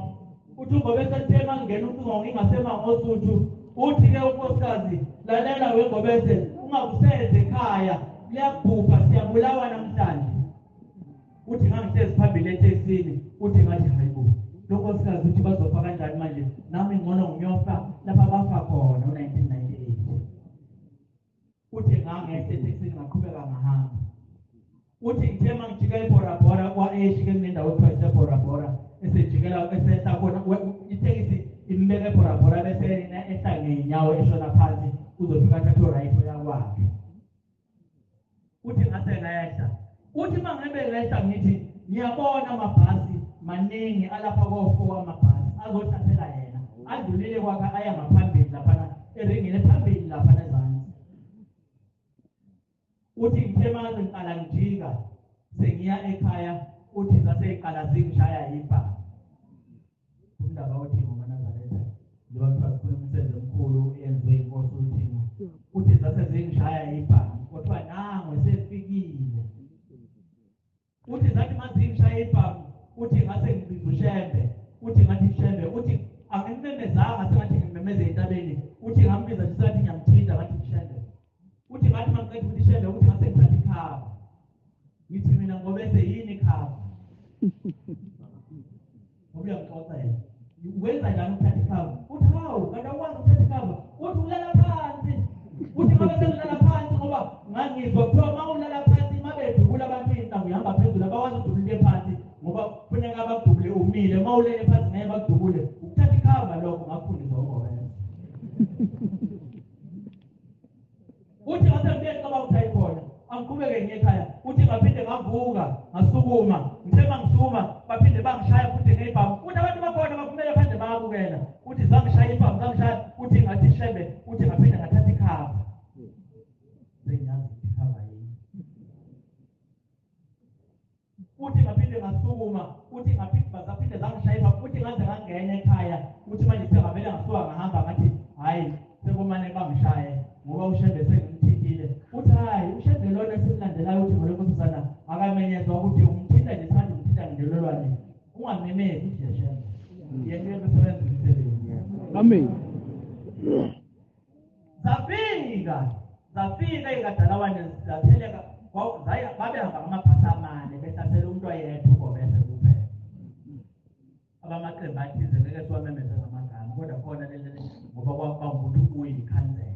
uthi ngobe sethema ngena ucingo ngingasema ngosuthu uthi ke unkosikazi lalela wengobese ungakuseze ekhaya liyabhupha siyabulawa namhlanje. Uthi ngangisezi phambili etekisini uthi ngathi hayibo lonkosikazi uthi bazofa kanjani manje nami ngcono ngiyofa lapha bafa khona u1998. Uthi ngangese etekisini ngaqhubeka ngahamba. Uthi ngithema ngijika eBora kwa eshike kunendawo ekuthiwa eBora esejikela esehla khona itekisi imbeke eBora bese ehla ngenyawo eshona phansi uzofika thatho right yakwakhe. Uthi ngase ngayehla uthi mangabe ngayehla ngithi ngiyabona amabhasi maningi alapha kofoka amabhasi azothathela yena adlulile kwakhe aya ngaphambili lapha eringile phambili lapha nezansi. Uthi ngithema ngiqala ngijika sengiya ekhaya uthi zaseyiqala zingishaya yibha. Umndaba uthi ngoManazaretha njengoba kukhuluma umsebenzi omkhulu enziwe inkosi uthi zase zingishaya yibha kodwa nangu sefikile. Uthi zathi mazingishaya yibha uthi ngase ngibiza uShembe uthi ngathi uShembe uthi angimemezanga sengathi ngimemeze entabeni uthi ngambiza nje sengathi ngiyamthinta ngathi uShembe uthi ngathi maqedwe uthi Shembe uthi ngase ngithathe ikhava ngithi mina ngobese yini ikhava ngoba ngixoxela wenza njani ukuthatha ikhava uthi hawu kanti awukwazi ukuthatha ikhava uthi ulala phansi uthi ngoba sengilala phansi ngoba ngangizwa kuthiwa uma ulala phansi mabedubula abantu intambo ihamba phezulu abakwazi ukudubule phansi ngoba kufuneka bakudubule umile uma ulele phansi ngeke bakudubule ukuthatha ikhava lokho ngakufundiswa ngobese. Uthi ngase ngibeke ngoba uthi ayikhona angiqhubeke ngiye ekhaya uthi ngaphinde ngavuka ngasukuma ngithema ngisukuma baphinde bangishaya futhi ngebhamu uthi abantu bakhona baphumele phandle bayabukela uthi zangishaya ibhamu zangishaya uthi ngathi Shembe uthi ngaphinde ngathatha ikhava sengiyazi ikhava yini. Uthi ngaphinde ngasukuma uthi ngaphinde bazaphinde zangishaya ibhamu uthi ngaze ngangena ekhaya uthi manje sengavele ngasuka ngahamba ngathi hayi sekumane bangishaye ngoba uShembe sengimthintile uthi hayi uShembe lona sesilandelayo uthi ngolonkosana akamenyezwa ukuthi umthinta nje sathi umthinta ngelolwane ungamemezi nje Shembe yena usebenza umsebenzi. Amen. Zafika ikadalawane zatheleka babehamba ngamabhasi amane behlasela umuntu oyedwa ugobese kuphela. Abamaqembu athize ngeke siwamemeze ngamagama kodwa khona leli ngoba kwakuthi uyikhansela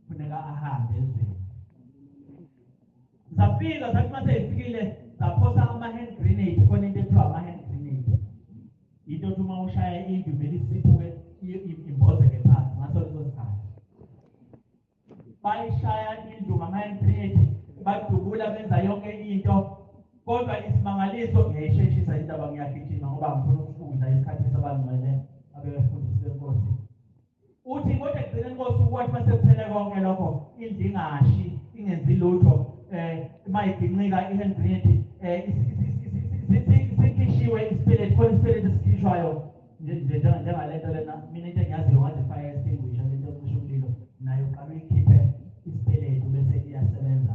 funeka ahambe ezweni. Zafika zathi mase ifikile zaphosa ama-hand grenade khona into ekuthiwa ama-hand grenade into yokuthi uma ushaya indlu vele isiphuke imbozeke phansi ngaso leso sikhathi. Bayishaya indlu ngama-hand grenade badubula benza yonke into kodwa isimangaliso ngiyayisheshisa indaba ngiyagijima ngoba ngifuna ukufunda isikhathi sabangcwele abefundisi benkosi. Uthi kodwa ekugcineni kosuku kwathi mase kuphele konke lokho indlu ingashi ingenzi lutho mayiginqika i-hand grenade sikhishiwe isipelethi khona isipelethi esikhishwayo njengalento lena mina into engiyaziyo ngathi fire extinguisher lento yokusha umlilo nayo uqala uyikhiphe isipelethi bese iyasebenza.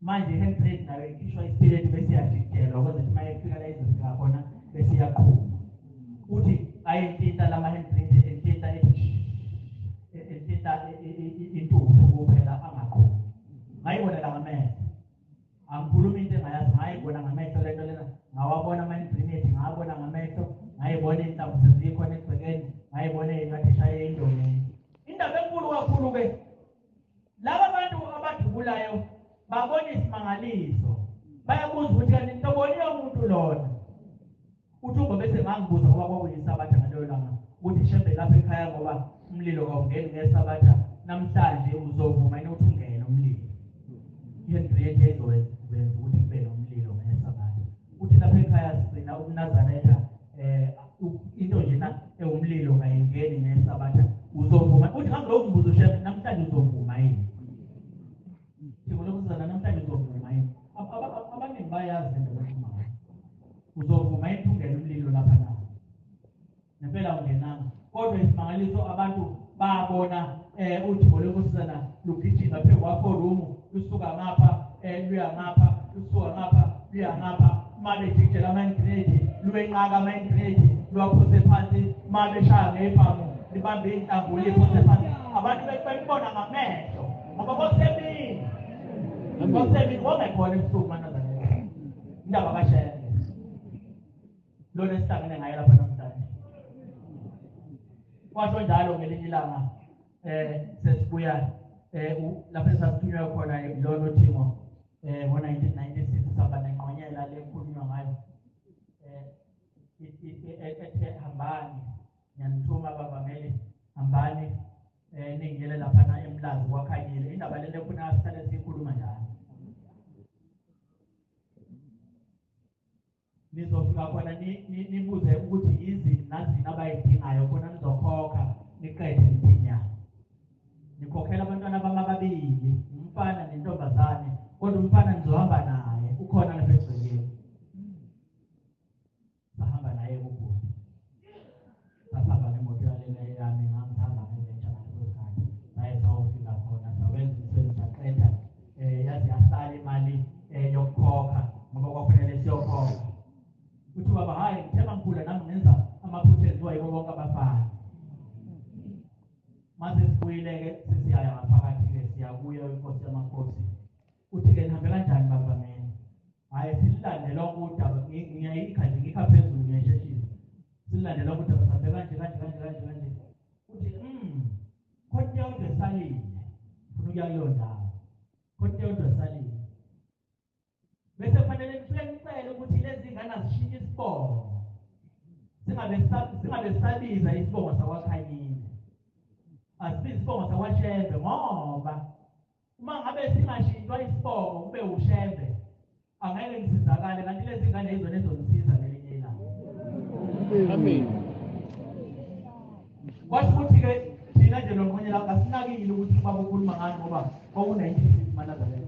Manje i-hand grenade nayo ikhishwa isipelethi bese iyajikelwa ukuze uma ifika la izofika khona bese iyaqhuma. Uthi ayintinta lama-hand grenade entinta intuthu kuphela angaqhumi. Ngayibona la ngamehlo angikhuluma into engayazi ngayibona ngamehlo lento lena ngawabona ama-hand grenade ngawabona ngamehlo ngayibona intambo sezikhona egcekeni ngayibona engathi ishaye endongeni. Indaba enkulu kakhulu-ke laba bantu abadubulayo babona isimangaliso bayabuza ukuthi kanti ntoboni yomuntu lona. Uthi ungobese ngangibuza ngoba kwakuyisabatha ngaleyo langa ukuthi Shembe lapha ekhaya ngoba umlilo kawungeni ngesabatha namhlanje uzovuma yini ukuthi ungene umlilo. I-hand grenade izokwenza ukuthi kube nomlilo ngesabatha. Uthi lapha ekhaya sigcina uMnazaretha into njena ewumlilo ngayingeni ngesabatha uzovuma uthi ngangilowo mbuzo Shembe namhlanje uzovuma yini. bayazi into ephuma uzovuma ithungela umlilo lapha na nempela ungenanga kodwa isimangaliso abantu babona uthimbo lokusizana lugijinga phezu kwakho rumu lusuka ngapha luya ngapha lusuka ngapha luya ngapha mabe jikela amagrenade lubenqaka amagrenade luwaphose phansi mabe shaya ngebhamu libambe intambo liphose phansi abantu bekubona ngamehlo ngoba kosemini komekhona ebusuku manazana indaba kashaya lona esihlangene ngayo lapha namhlanje kwasho njalo ngelinye ilanga sesibuya lapho esathunywa khona lolo thimo ngo-1996 sihamba nenqonyela lekhulunywa ngayo ethe hambani ngiyanithuma abavameli hambani ningele laphana emlazi kwakhanyile indaba lento efuna sihlale siyikhuluma njalo nizofika khona nibuze ukuthi izini nazini abayidingayo khona nizokhokha niqede imphinya nikhokhela abantwana bami ababili umfana nentombazane kodwa umfana nizohamba naye ukhona lapha egcekeni sahamba naye kubuzi sahamba nemoto yami ngihamba ngezentsha ngasosikhathi naye sawufika khona sawenza umsebenzi saqeda yazi yasala imali yokukhokha ngoba kwafanele siyokhokha uthi baba hayi ngithemba mkhulu nami ngenza amaphutha enziwa yibo bonke abafana mase sibuyile-ke sesiyaya ngaphakathi-ke siyabuya inkosi yamakhosi uthi-ke nihambe kanjani bavameni hhayi sililande lonke udaba ngiyayikhathi ngikha phezulu ngiyayisheshisa sililande lonke udaba sihambe kanje uthi konke yonke esalile funa ukuya kuleyo ndawo konke yonke esalile bese kufanele nicele ukuthi lezi ngane azishinye isibongo singabe sisabiza isibongo sakwakhanyile asibize isibongo sakwashembe ngoba uma ngabe singashintshwa isibongo kube ushembe angeke ngisizakale kanti lezi ngane yizona ezongisiza ngelinye ilanga Amen. kwasho ukuthi-ke thina nje noqonyela kasinakile ukuthi baba ukhuluma ngani ngoba kwaku-1960 manazareth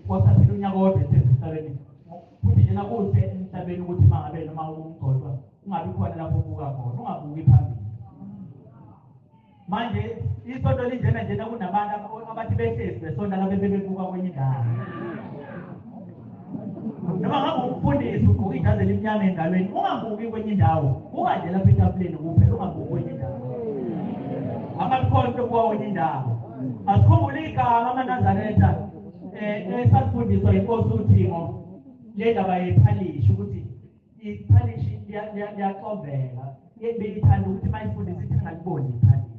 kwasaphela unyaka wodwa esemhlabeni futhi njena kuhle emhlabeni ukuthi uma ngabe noma umgcotshwa ungabi khona lapho ubuka khona ungabuki phambili manje isonto linjena kunabantu abathi behlezi besonta lapho bebebuka kwenye indawo noma ngabe umfundisi ugqoke ijazi elimnyama engalweni ungabuki kwenye indawo ukanje lapho etafuleni kuphela ungabuki kwenye indawo amakhonto kuwa kwenye indawo asikhumbule igama amanazareta esafundiswa inkosi uThimo le ndaba yephalishi ukuthi iphalishi liyaxovela beyithanda ukuthi mayifundisa ithi ngaliboni iphalishi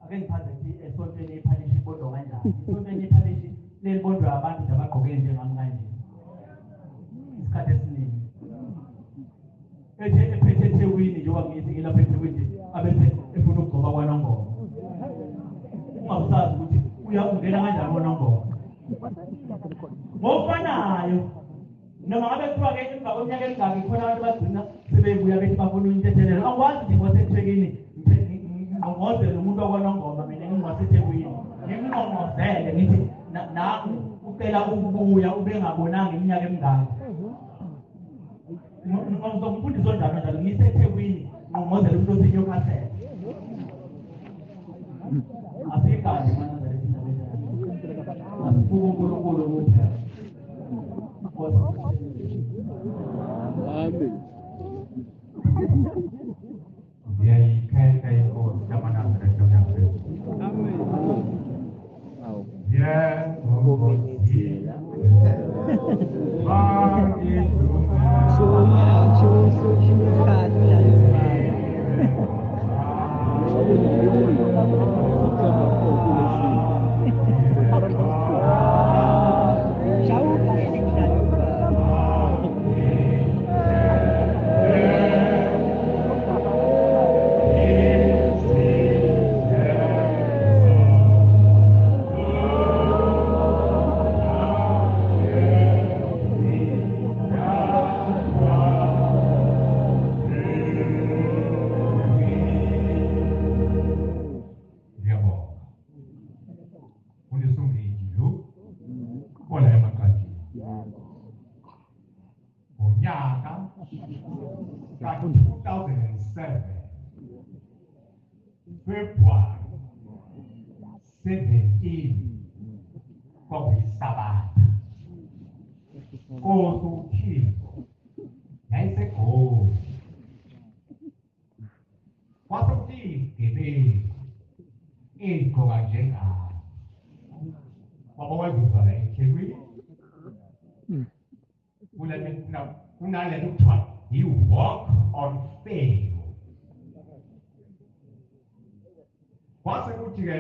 ake ngiphaze ukuthi esontweni iphalishi ibondwa kanjani esontweni iphalishi lelibondwa abantu nje abagqoke njengami kanje isikhathi esiningi ephethe eThekwini njengoba ngithi ngilapha eThekwini abese efuna ukugcoba kwaNongoma ungabusazi ukuthi uyakungena kanjani kwaNongoma ngofanayo noma ngabe kuthiwa-ke emva kweminyaka emingaki khona abantu bagcina sebebuya bethi bafuna unintethelelo angikwazi nje ngoseThekwini ngingqongqozele umuntu wakwaNongoma mina ngingoseThekwini ngimngqongqozele ngithi nami ucela ukubuya ubengabonanga iminyaka emingaki ngizomfundisa onjalo ngiseThekwini ngingqongqozele umuntu oseNewcastle asikali manazareth uNkulunkulu ukuthi Amen. Yaikai inkosi yamanazareth yaKristu. Amen. Inkosi ngonyaka ka-2007 February 17 kwakuyisabatha Nkosi uThixo yayiseGoli kwasekuthi igebengu igqoka njengami kwaba wayezuzala eThekwini kunale kuthiwa yi-walk on fame kwasekuthi-ke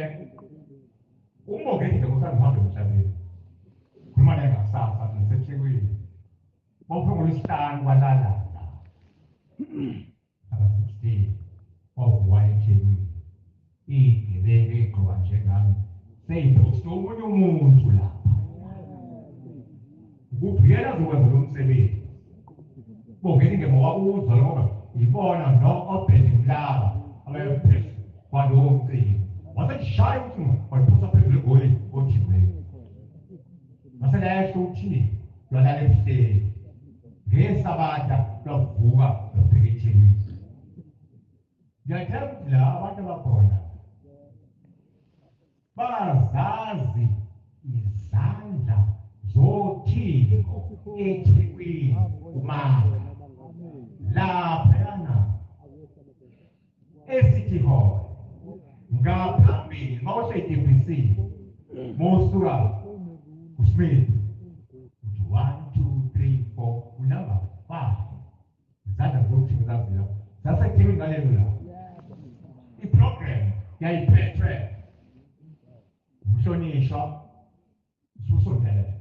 umongezi bekusangihambe emhlabeni khuluma naye ngasasa naseThekwini bawuphe ngolwesihlanu kwalalanda aka-16 kwavuka eThekwini igebengu igqoka njengami seyiphoste omunye umuntu lapha ukuthi yena azokwenza lo msebenzi bongeni ngemowa uzwa ngoba yibona no-obheni mlaba abayephezu kwalowo mcimbi waseshaya ukuthi wayiphusa phezulu egoli ojiweyo waselehla uthini lwalala ebuhleni ngesabatha lwavuka lwabheka eThekwini ngiyathemba ukuthi la abantu abakhona bazazi izandla zoThixo eThekwini umaka laphayana eCity Hall ngaphambili mawuse-DPC mosuka uSmith 1 2 3 4 unumber 5 izandla zoThixo zazila zaseThekwini ngalelo la iprogram yayiphethwe umhlonishwa uSusondlela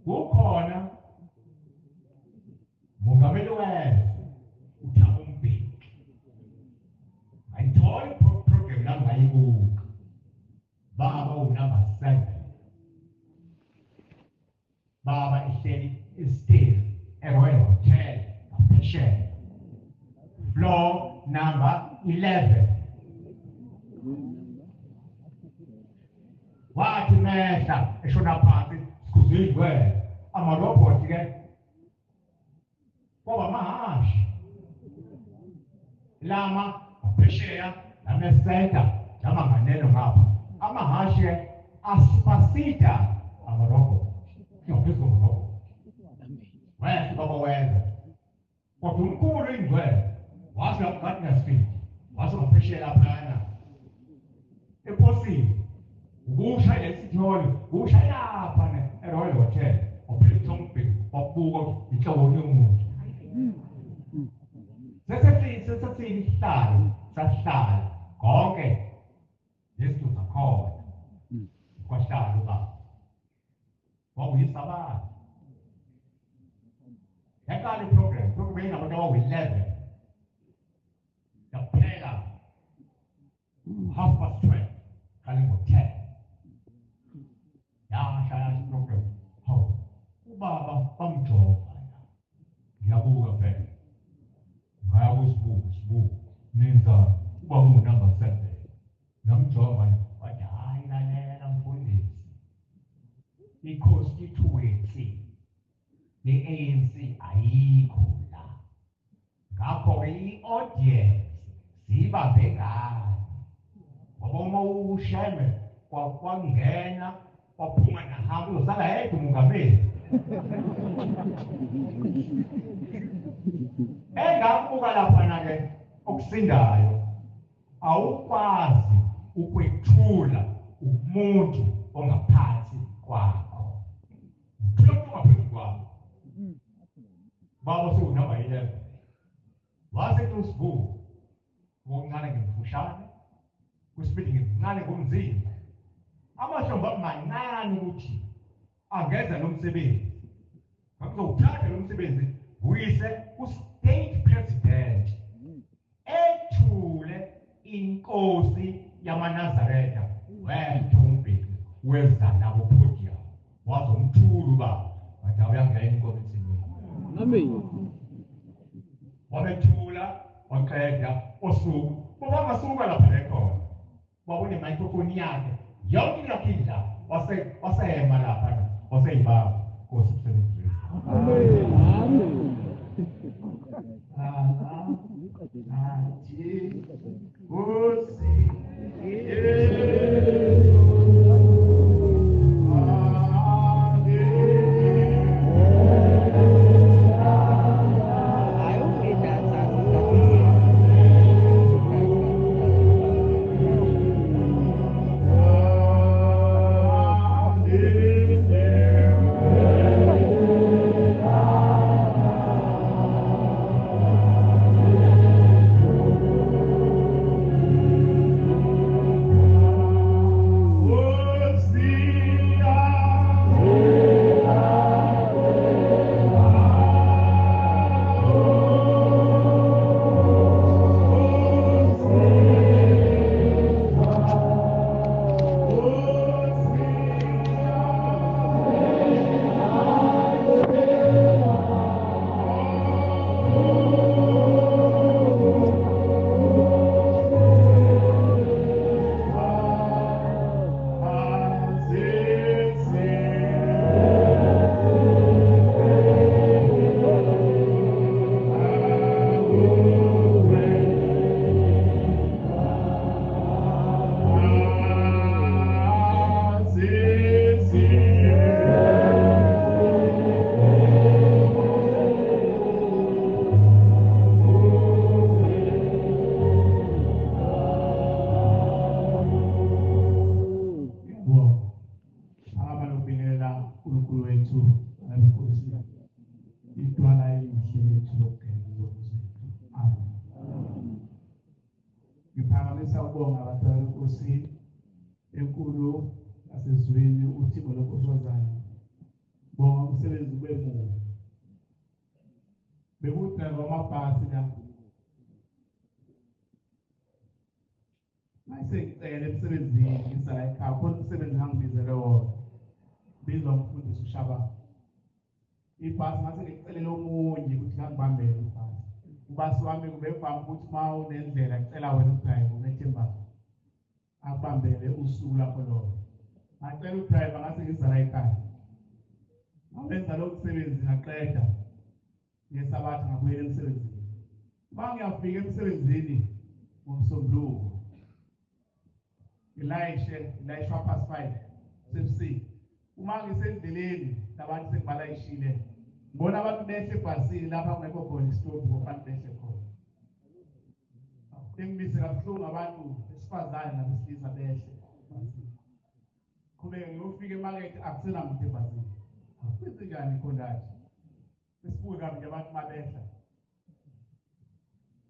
kukhona mongameli wezwe uThabo Mbeki ayithola iprogram nami ngayibuka baba unumber 7 baba ihleli istil eRoyal Hotel ngaphesheya floor number 11 wathi mehla eshona phansi sikhuzile wena amarobhothi ke kwaba mahashi lama aphesheya lamesenta lamanganeno ngapha amahashi asipasida amarobhothi ngaphezu kwamarobhothi wena baba wenza kodwa umkhulu ingcwele wase ngaGardner Street wase ngaphesheya laphana eposini ubushaya eCity Hall ubushaya lapha eRoyal Hotel uphinde uthombe wabuka inhlobo yomuntu sesifike sahlala konke lezinto zakhona kwahlala ubaba kwakuyisabatha yaqala iprogram inabantu abawu-11 yaphela 12:30 kale ngo-10 yahlala iprogram hawu ubaba bamjova ngiyabuka phela ngaya kusibuku nenza ubaba unumber 7 namjova wathi hayi lalela mfundisi i-constituency ye-ANC ayikho la ngakho-ke i-audience siyibambe ngani ngoba uma usheme kwangena waphuma nahamba uzosala yedwa umongameli engakubuka laphana-ke okusindayo awukwazi ukwethula umuntu ongaphansi kwakho uthula umuntu ongaphezu kwakho baba sewunumber 11 wasethi usibuku ngokuncane ngemfushane kwesibili ngemncane ngomzimba amahlombe amancane ukuthi angenza lo msebenzi ngakuzowuthatha lo msebenzi uyise ku-state president ethule inkosi yamaNazaretha weNtombi wezana kupodium wazomthula ubaba wathi awuyangena inkosi emsebenzini Amen. wamethula waqeda osuku bangasuka lapha ekhona babone microphone yakhe yonke lakhe la wasema lapha waseyibaba Nkosi msebenzini. Ngiphakamisa ukubonga abadala Nkosi enkulu asezweni uThixo lokusozana. Bonga umsebenzi wemuva. Bekudala amabhasi la. Ngicela emsebenzini ngisala ekhaya kodwa umsebenzi ngangibizele wona. Bizwa umfundisi uShaba. Ibhasi ngase ngicela omunye ukuthi ngangibambele ibhasi. Ubasi wami kubevama ukuthi uma unendlela ngicela wena udrayiva unethemba abambele usuku lakho lolo. Ngacela udrayiva ngase ngizala ekhaya. Ngenza lokho umsebenzi ngaqeda. Ngesabatha ngabuyela emsebenzini. Uma ngiyafika emsebenzini ngomsombuluko. Ngilayishwa past 5 sebusuku. Uma ngisendleleni labantu sengibalayishile. Ngibona abantu behle ebhasini lapha kungekho khona isitopu ngofanele behle khona. Engibise kabuhlungu abantu besifazane nabesilisa behle. Qhubeka ngiyofika emakethe akusenamuntu ebhasini. Kwenze njani khondathi? Sesibuke kabi nje abantu mabehla.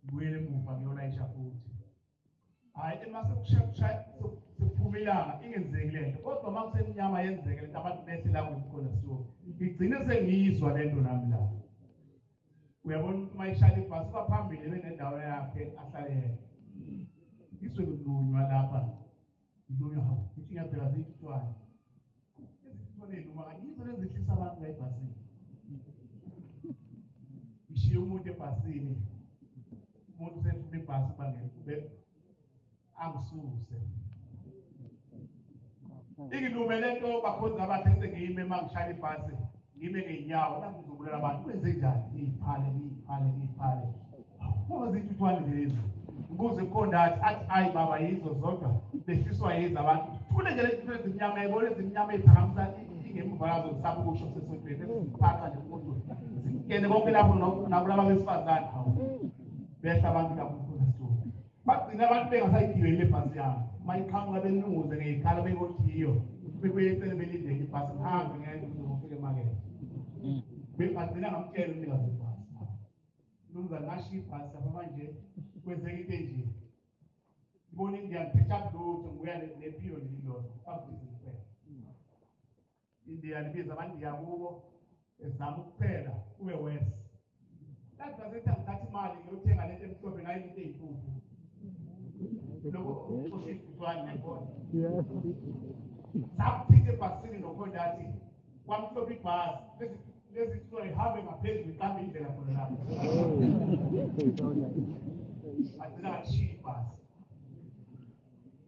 Ngibuyele emuva ngiyolayisha futhi. Hayi emase kushaya kuphuma ilanga ingenzeki lento. Kodwa uma kusemnyama yenzeke lento abantu behle la kukhona sitopu. Ngigcine sengiyizwa lento nami la. Uyabona ukuthi uma ishaya ibhasi baphambili benendawo yakhe ahlale. Iswe kudunywa lapha. Ngidunywa hawo. Ngithi ngiyabheka zithwala. Ezithwaleni uma ngizo lezihlisa abantu la ebhasini. Ngishiye umuntu ebhasini. Umuntu sefuna ibhasi bangeke angisuse. Ingilumele lento bakhoza abathe sengiyime mangishaya ibhasi ngime ngenyawo nangizobulela abantu kwenze njani iphale. Ngoba zithwala lezi ubuze khondathi ayi baba yizo zodwa besiswa yizo abantu thule nje lezi ezimnyama yibona ezimnyama eziphakamisa ingemuva yazo zisaba ukusho sesonto esiphatha nje umuntu ngene konke lapho nakulaba besifazane hawo behla abantu lapho kukhona bagcina abantu bengasayigibeli lebhasi yabo mayiqhamuka benunguze ngeyikhala beyothiyo bekuyecele belindele ibhasi ngihambe ngeke ngizofika emakethe begcina ngamtshela umnikazi webhasi Lumzana nashiya ibhasi lapha manje kwenzeka into enje ngibona ngiyaphetha lutho ngibuya nepiyo lilodwa bakubiza kuphela Indianibiza abantu yakubo ezama ukuphela kube west kanti bazethe ngithatha imali ngiyothenga lento emhlophe ngayo into eyimpuphu lokho kusithwala nebona sakuphike ebhasini nokhondathi kwamhlophe ibhasi lezi story habe ngaphezulu iqambe indlela khona lapho athina ngishiya ibhasi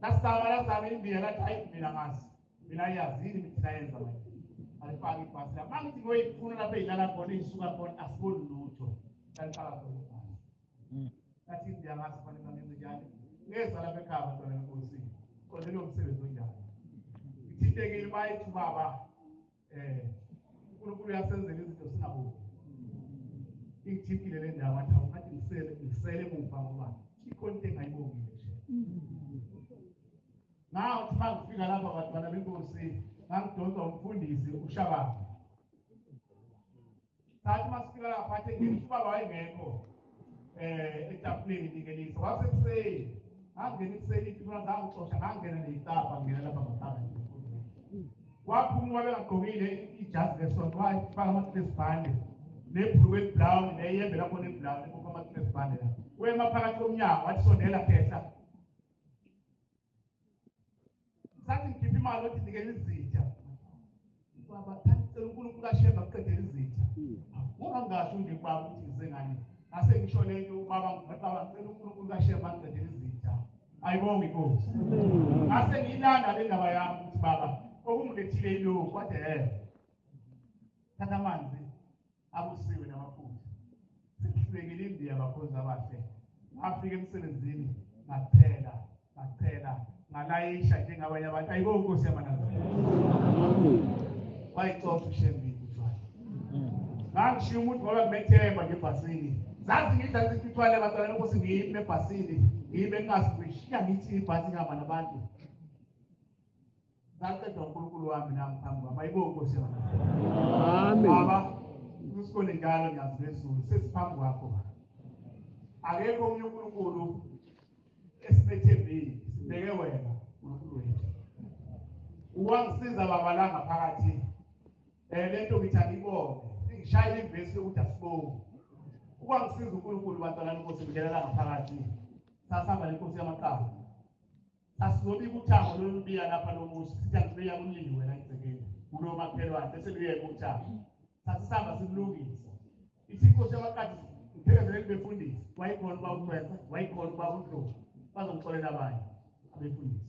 lasaba lazama India lathi hayi mina ngazi mina yazini mina yenza manje alifaka ibhasi la mangithi ngoyifuna lapha idlala khona isuka khona asiboni lutho alifaka khona ibhasi athi ndiyangazi fanele ngenze njani ngeza lapha ekhaya abantwana benkosi kodwa lo msebenzi onjani ithintekile bayithi baba uNkulunkulu uyasenzela izinto singaboni ingithipile le ndawo athi awukathi ngisele emuva ngoba ikhona into engayibongile nje naw uthi mangifika lapha abantwana benkosi ngangidonsa umfundisi uShabaka sathi masifika lapha athe ngeke ubaba wayengekho etafuleni ndikelisa wasekuseni ngangena ekuseni ifuna ngangixosha ngangena neyitapa ngena lapha ngahlala waphuma bengagqokile ijazi lesonto wayifaka amaklesibhande nebhuluku elibrown neyembe lakhona elibrown ekukho amaklesibhande la wema phakathi komnyango wathi sondela phehla sathi ngikhipha imali othi ndikele izitha baba thathela uNkulunkulu kaShemba kuqedela izitha ngoba ngasho nje baba ukuthi ngizengane ase ngisho lento baba ngicela uNkulunkulu kaShemba kuqedela izitha ayibonge inkosi ase ngiyilanda le ndaba yami ukuthi baba okungilethile ilokhu kwathi thatha amanzi abusiwe namafutha sibekile indiya abakhonza abahle ngafika emsebenzini ngaphela ngalayisha njengabanye abantu ayibonge inkosi yamanazareti wayixoxa uShembile utshwala ngangishiya umuntu ngoba ngimethemba ngebhasini zazi ngidla isithwala abantwana benkosi ngiyime ebhasini ngiyime ngingasishiya ngithi ibhasi ngihamba nabantu ngaqeda uNkulunkulu wami nami phambi kwami ayibonge inkosi yamanazareti amen baba usikole njalo ngiyazi lesizulu sesiphambi kwakho akekho omunye uNkulunkulu esibethembile sibheke wena uNkulunkulu wethu uwangisiza baba la ngaphakathi lento ngithi angibonge ngishayile imvesi ukuthi asibonge ukwangisiza uNkulunkulu bantwana benkosi ngidlela la ngaphakathi sasihamba lenkosi yamaqaba asizobika uthango lolubiya lapha lomuzi sithi angibeka umlindi wena igcekeni kulo makhelwane bese luyeke uthango sasihamba simlungisa ithi inkosi yamaqaba ngiphekezele kubefundisi wayikhona uba ucwesa wayikhona uba uNdlovu bazongixolela abanye abefundisi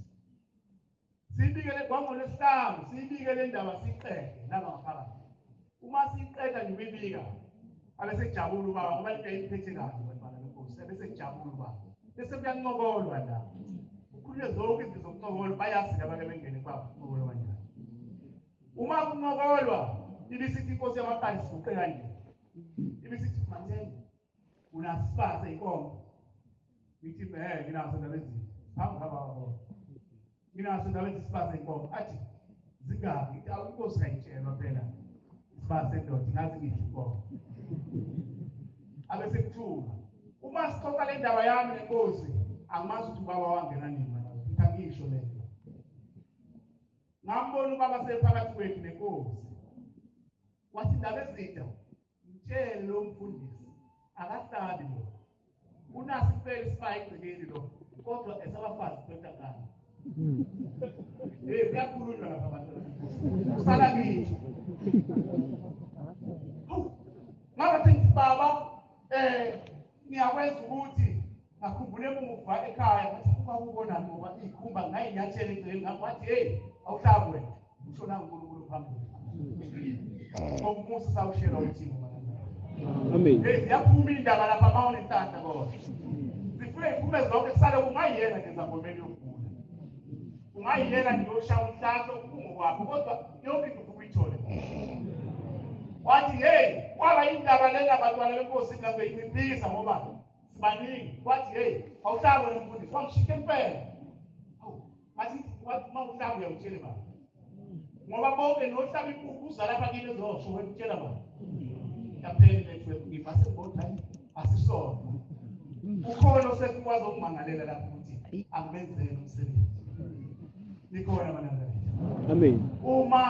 siyibikele ngolwesihlanu siyibikele indaba siyiqede laba ngaphakathi uma siyiqeda ngibibika abese kujabula ubaba ngoba into ayiphethe kahle bantwana benkosi abese kujabula ubaba bese kuyancokolwa la ukhulunywe zonke izinto zokuncokola bayazi abake bengene kwabo kuncokolwa kanjani uma kuncokolwa ibisithi inkosi yamaqala siguqe kanje ibisithi manje unasibaze inkomo ngithi nginaso indaba ezinto phambi kwababa nginaso indaba ezisibaze inkomo athi zingabi ngithi awunkosi kayitshelwa phela isibaze ndoda ngazi ngithi inkomo abese kuthula uma sixoxa le ndaba yami nenkosi angimazi ukuthi ubaba wangena nini manje ngisho lento ngambona ubaba sephakathi kwethu nenkosi wathi indaba ezitha mtshele lo mfundisi akahlabi lo unasi impela isibaya egcekeni lo kodwa esabafazi kwentangana kuyakhulunywa lapha abantu usala kithi ngabe baba ngiyakwenza ukuthi ngakhumbule emuva ekhaya ngathi kuba ubona ngoba ikhumba ngayinyathela egcekeni ngathi hey awuhlabi wena ushona uNkulunkulu phambili ngomusa sawushela uthini amen yaphuma indaba lapha mawona intanda kodwa sifike iphume zonke kusale kungayena ngezangomeni yokugula ungayena ngiyoshaya umhlanzo kungokwakho kodwa yonke into ukuyithole wathi hey kwaba indaba lena abantwana benkosi ngabeyinciphisa ngoba sibaningi wathi hey awuhlabe nomfundisi wamshike impela athi wathi mawuhlabe uyawutshela baba ngoba bonke nohlaba impuphu uzalapha kini ezosho wetshela baba yaphela lethu ngibase bodwa asisona ukhona osekwazi ukumangalela lapho ukuthi angibenzele umsebenzi nikhona manazareti amen uma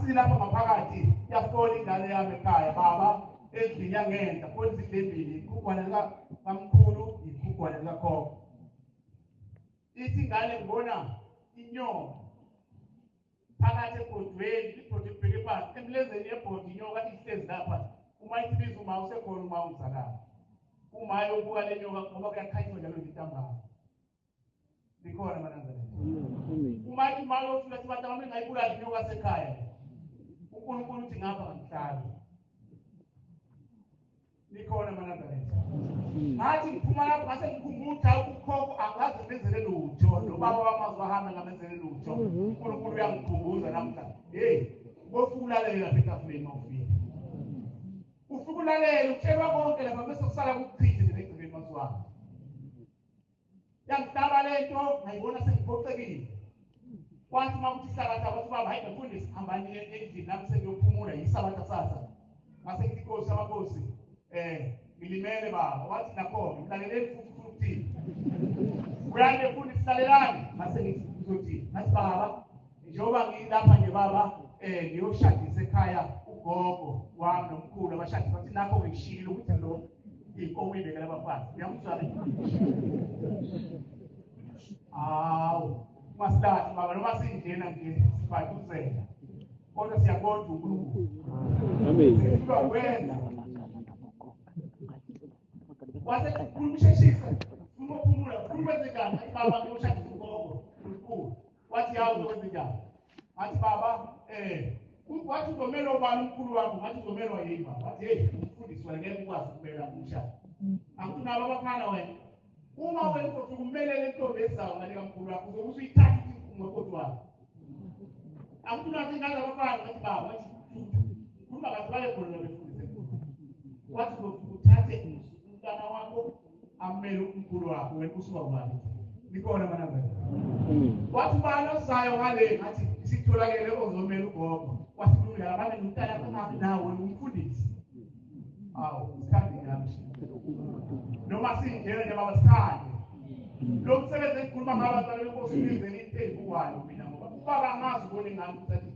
silapha ngaphakathi yafola ingane yami ekhaya baba endlini yangenza kodwa izidembili ikugwana likamkhulu ikugwana likakhokho ithi ingane ngibona inyoka phakathi ebhodweni ibhodi ibheke phansi emlenzeni yebhodi inyoka ihlezi lapha uma ithibiza uma usekhona uma ungizalala uma yobuka le nyoka ngoba kuyakhanyiswa njalo ngitambama nikhona manazareti uma imali ofika sibathi ngayibulala inyoka sekhaya uNkulunkulu uthi ngapha ngihlala likhona manazareth ngathi ngiphuma lapho ngase ngikhumbula ukukhokho angaze ngenzele lutho nobaba bamazwi ahamba ngamenzele lutho uNkulunkulu uyangikhumbuza namhlanje hey bofulalela phela mawufika ufika ulalela utshelwa konke lapha bese kusala kuchithe negcibeni maswami yangidaba lento ngayibona sengiphoxekile kwathi makuthi isabatha bathi baba hayi bafundisi hambani endlini nami sengiyophumula yisabatha sasa ngase ngithi Nkosi amakhosi ngilimele baba wathi nakho ngidlalele futhi uyande futhi silalelani ngase ngizothi ngathi baba njengoba ngilapha nje baba ngiyoshadisa ekhaya ugogo wami nomkhulu abashadi bathi nakho ngishilo ukuthi lo inkomo ibekela abafazi uyamuzwa masidati baba noma singena nje sifathuzela kodwa siyabonga uNkulunkulu amen sikwenza wase kumsheshisa kumophumula kuwenzekana baba ngoshadisa ugogo uNkulunkulu wathi yawo wenzekana athi baba wathi uzomela ubani umkhulu wakho ngathi uzomelwa yini baba wathi hey umfundisi wena ngeke ukwazi kumela umshado akunabo abafana wena uma wena uthi kumelele intombi ezayo ngale kamkhulu wakho uzokuthi uyithathe ngokodwa wakho akunathi ngale abafana ngathi baba wathi kuba bazibale khona befundise wathi uthathe umntana wakho amele umkhulu wakho wena usuka ubani nikona manazareth wathi balo sayo ngale ngathi sitholakele ozomela ugogo wasilungela abanye umntana kangabi nawe umfundisi usikhathi ngamshi noma singena nje baba sikhande lo msebenzi engikhuluma ngabantwana benkosi ngizeni intekuwayo mina ngoba ubaba ngazi ubone ngami ukuthi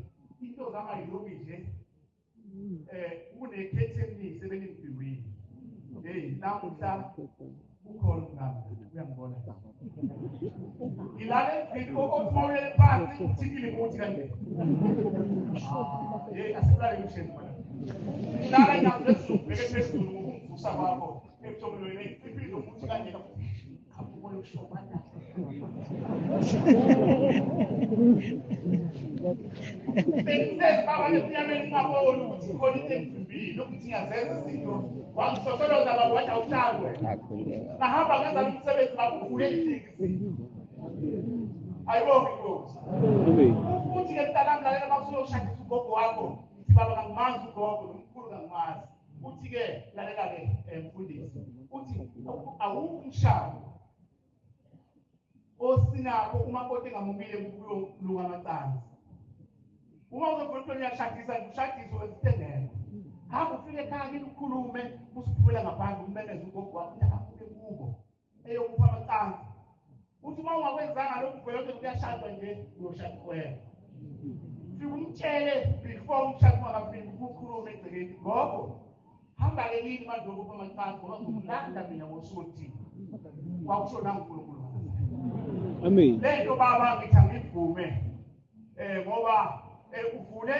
into zamayilobi nje kunekhethenisi ebenimbiwini hey namuhla ukhona ngami uyangibona ilale ngikho othole phansi uthikile ukuthi kanje hey asilale ngisheni manje ilale ngaphezu phezulu ngokuvusa kwakho ekuthomelweni impilo ukuthi kanje akubona ukushobana bese baba lesinyameni ngabona ukuthi khona into embimbili ukuthi ngiyazenza izinto wangisosoloza baba wathi awuhlangwe nahamba ngenza umsebenzi bakuvule izinto ayibonge Nkosi ukuthi ke mntanami lalela makusuyoshadisa ugogo wakho baba kangimazi ugogo nomkhulu kangimazi uthi ke lalela ke mfundisi uthi awukho umshado osinakho umakoti engamumile kuyolunga amacansi uma uzofuna uyashadisa ushadiso wesitendela hamba ufike ekhaya ke ukhulume usiphula ngaphandle umbeleze ugogo wakho akhule kubo eyokupha amacansi uthi uma ungakwenzanga lokhu vele kuyashadwa nje uyoshada wena sikumtshele before umshado ungafiki ukukhuluma egcekeni gogo hamba ke yini manje ukupha amacansi ngoba ngumlanda mina ngosuthi wakusho naNkulunkulu amen lento baba ngithi angivume ngoba uvule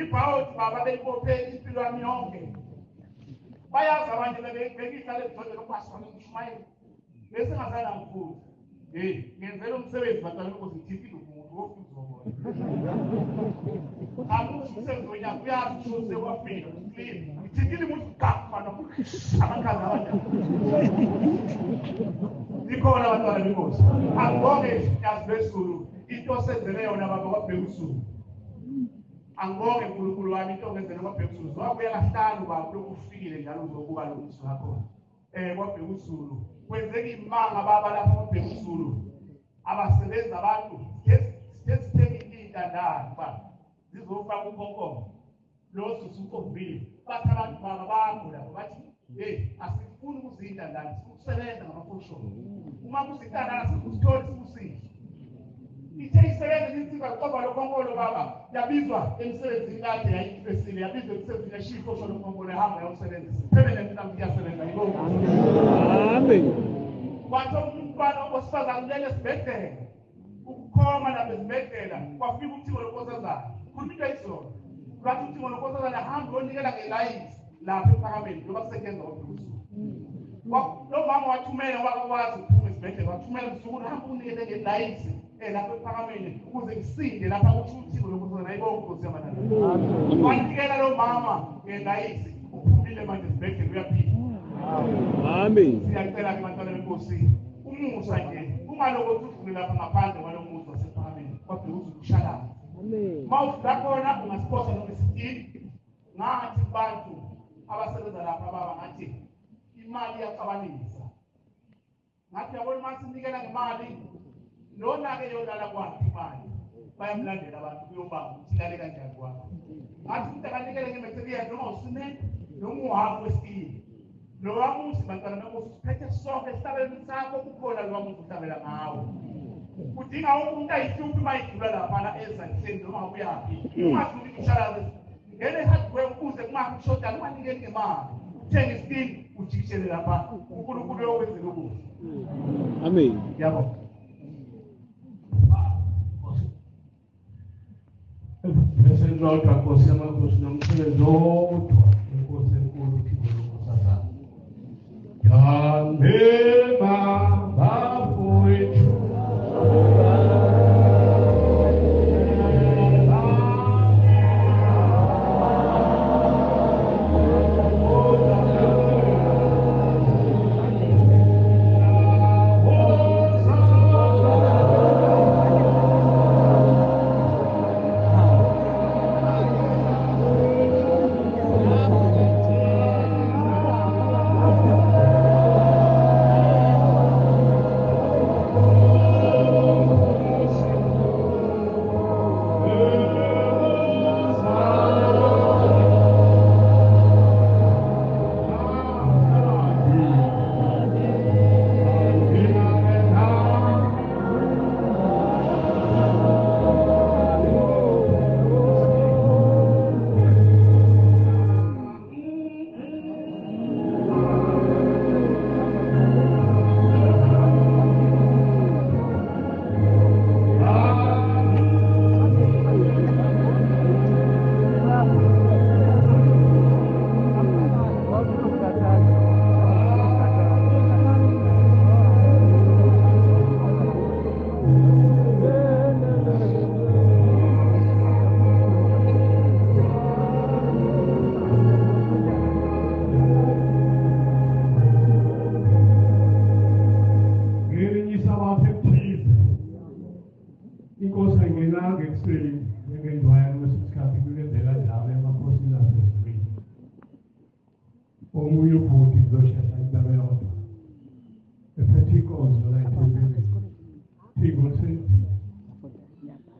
ibhawuti baba beyibophe impilo yami yonke bayazi abantu bekihlale ezidodeni ukwasona ukushumayela bese ngazana mkhulu ngenzela umsebenzi batala ukuthi ngithipile umuntu wofuzobona umsebenzi wonyaka uyazi ukuthi kwafika ngithipile umuntu gafana amakhaza abantu nikhona abantwana benkosi angibonge yazi besulu into senzele yona baba kwabhekuzulu angibonge uNkulunkulu wami into ngenzele kwabhekuzulu wabuya kahlanu baba lokufikile njalo uzokuba lo msu wakho kwabhekuzulu kwenzeka imanga baba lapha kwabhekuzulu abasebenza abantu sesithekile intandane baba zizofaka ukhokho lo susukombili bathi abantu baba bakho lapho bathi asifuni ukuzinda ndani sikusebenza ngamafosho uma kuzintandana sikusitholi sikusile ithe isebenza insika qoba lokhonkolo baba yabizwa emsebenzini kade yayifesile yabizwa emsebenzini yashifo sho lokhonkolo ehamba yawusebenzisa permanent namhlanje iyasebenza ngibonga amen kwathi umntwana osifazane lele sibhedlela ukukhoma labezibhedlela kwafika uThixo lonkosazana kuphinde isona kwathi uThixo lonkosazana hamba onikela ngelayini lapha ePhakameni ngoba kusekenza uDuso lo mama wathumela wakwazi ukuphuma esibhedlela wathumela usuku hamba unikele ngelayini lapho ephakameni ukuze ngisinde lapha kuthuthiwe lokuthi nayibonga Nkosi yamanani. Wanikela lo mama ngendayisi uphumile manje sibhekele uyaphila. Amen. Siyacela ke bantwana benkosi umusa nje ungalokuthi udlule lapha ngaphandle kwalomusa wasephakameni kodwa ukuthi ushalala. Amen. Mawufika khona ungasiposa nokwesitini ngathi abantu abasebenza lapha baba ngathi imali iyacabanisa. Ngathi yabona manje sinikela ngemali lona ke yolala kwakhe imali bayamlandela abantu kuyobanga ukuthi ilale kanjani kwakhe. Ngathi umuntu akanikele ngemeterial noma usimeni noma uhambo wesitini. Lo wamuthi bantwana benkosi siphethe sonke esihlabeleni sakho kukhona lo wamuthi uhlabela ngawo. Kudinga umuntu ayihluphi mayidlula laphana ezangiseni noma kuyaphi. Ungadluli kushalaze ngene hardware ukuze kungabi kushoda unganikeli ngemali. Uthenga isitini ujikishele lapha uNkulunkulu yokwenzela ukuthi. Amen. Yabo. Bese lodwa Nkosi yamakhosi nomsebenzi wodwa inkosi enkulu uThixo lokusazana. Yamema bafowethu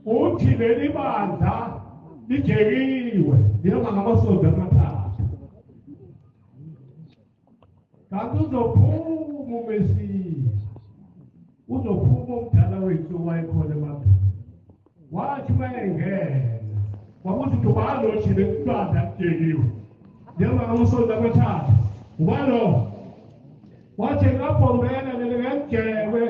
uthi leli bandla lijekiwe lihamba ngamasondo amathathu. Kanti uzophuma uMesiya, uzophuma umdala wethu owayekhona emakhaya. Wathi uma engena wakuthi uthi ubani othi leli bandla lijekiwe lihamba ngamasondo amathathu. Ubani lo? Wathi ngabhombela leli ngejekwe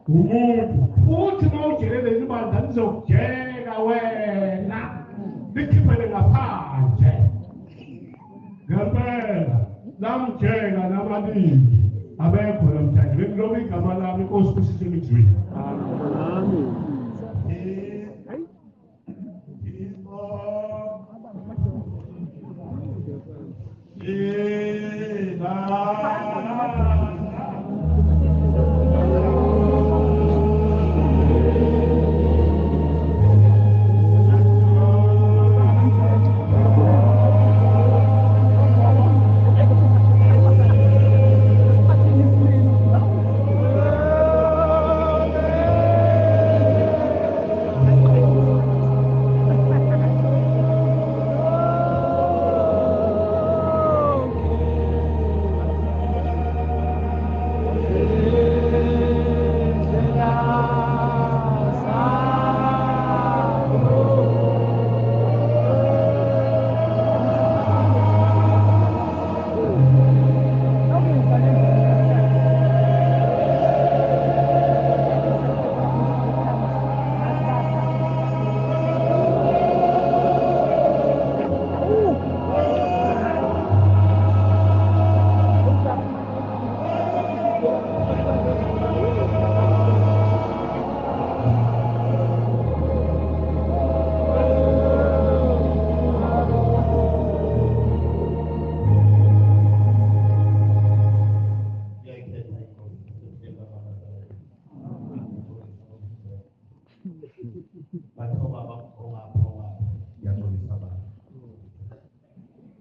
umuntu futhi mawujele leli bandla lizokujeka wena likhiphele ngaphandle. Ngempela lamjeka nabalindi abekho namhlanje bekuloba igama lami inkosi kusise emizweni. Amen.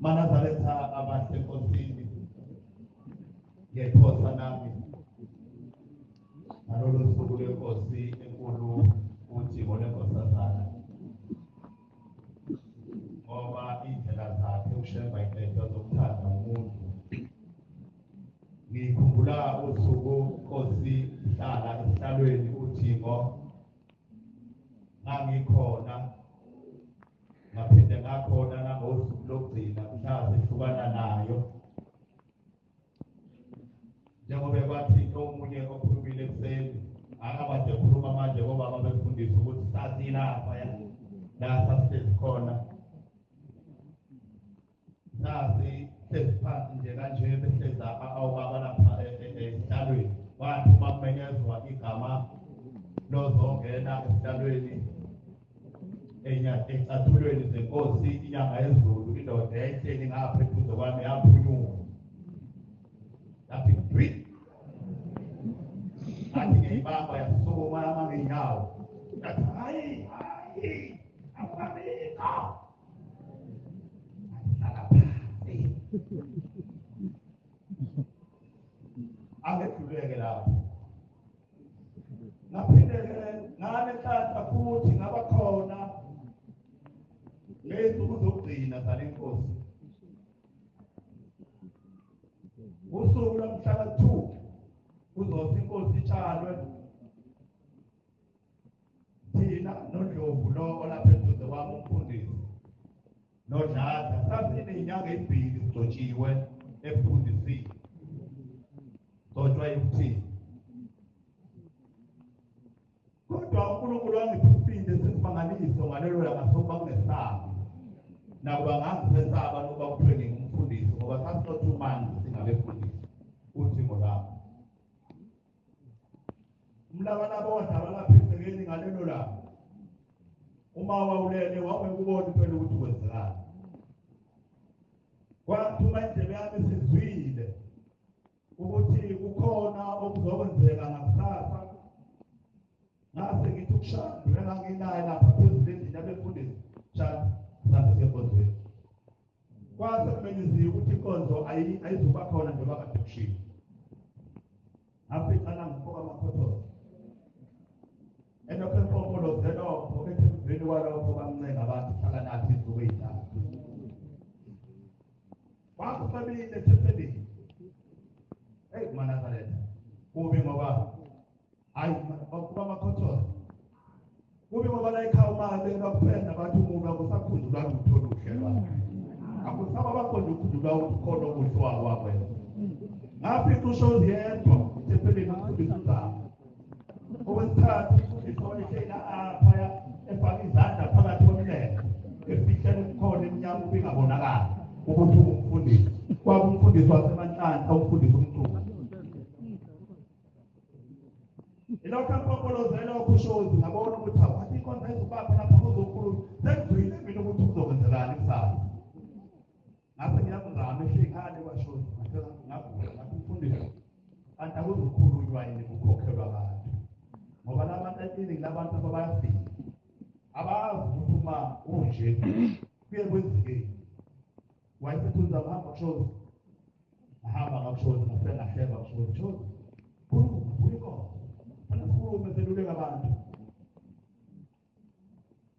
Manazaretha abasenkosini ngiyayiphosa nami ngalolu suku lwenkosi enkulu uThixo lenkosazana ngoba indlela zakhe ushemba izinto zokuthanda umuntu. Ngikhumbula usuku Nkosi ihlala esihlalweni uThixo ngangikhona ngaphinde ngakhona nangosuku lokugcina mhla sihlukana nayo njengoba kwathi omunye okhulumile ekuseni akakade ekhuluma manje ngoba babefundisa ukuthi sazi lapha la sasihlezi khona sazi sesiphansi nje kanje behleza awubaba lapha esihlalweni wathi bakumenyezwa igama lozongena esihlalweni ecathulweni zenkosi inyanga yezulu indoda yayihleli ngapha eduze kwami yaphunyuka yathi dwi athi ngiyibamba yasukuma yama ngenyawo yathi hayi akwabika ahlala phansi angehluleke lapho ngaphinde-ke nganenhlanhla futhi ngaba khona ngezinsuku zokugcina zale nkosi usuku lomhlaka 2 kuzothi inkosi itshalwe thina noNdlovu lo olapha eduze kwami umfundisi noDladla sasiney'nyanga ezimbili sigcotshiwe ebufundisini gcotshwa ekuthini kodwa uNkulunkulu wangiphinde sesimanganiso ngalelo langa sokuba kungesabi nakuba ngangisesaba nokuba kuthiwe ngingumfundisi ngoba sasinothi umanzi singabefundisi uThixo lapho umlabalaba wadala lapha egcekeni ngalelo langa uma wawulele wawungekubona impela ukuthi kwenzekani kwathuma indlebe yami sizwile ukuthi kukhona okuzokwenzeka ngakusasa ngase ngithi ukushandwe enganginaye lapha phezulu endlini yabefundisi shada sasesenkonzweni kwase kumenyeziwe ukuthi inkonzo ayizuba khona njengoba kade kushiwo ngaficana ngifoka amakhotholo enokho empopolo zenokho emveni kwalokho bamncenga abantu hlala nathi izinsuku ey'ntathu wakusabile ethempelini eyi kumaNazaretha kubi ngoba hayi kuba amakhotholo kubi ngoba la ekhaya uma bakupenda bathi umubi akusakhunjulwa lutho luhle lwakhe akusaba bakhonje ukhunjulwa ukukhona okuhle wakwenza ngafica ushozi yedwa ethempelini umfundisi uzama okwesithathu isona ihleli aphaya efake izandla phakathi komlenze efihlele kukhona emnyama ubingabonakali ukuthi ungumfundisi kwaba umfundisi wasemanhlanhla umfundisi omkhulu ilokho empopolozela okushozi ngabona ukuthi awathi ikhonza izubapha lapha kuzokhuluma sekuzwile mina ukuthi kuzokwenzelani kusasa ngase ngiyakuzama ehlekane kwashozi ngagula ngathi umfundisi kanti akuzukhulunywa yini kukhokhelwa abantu ngoba labantu eningi labantu abayafika abazi ukuthi uma unje kuye kwenzekeni wayesethuza ngahamba kushozi ahamba ngakushozi ngafika ngahleba kushozi shozi khuluma khulume seluleka abantu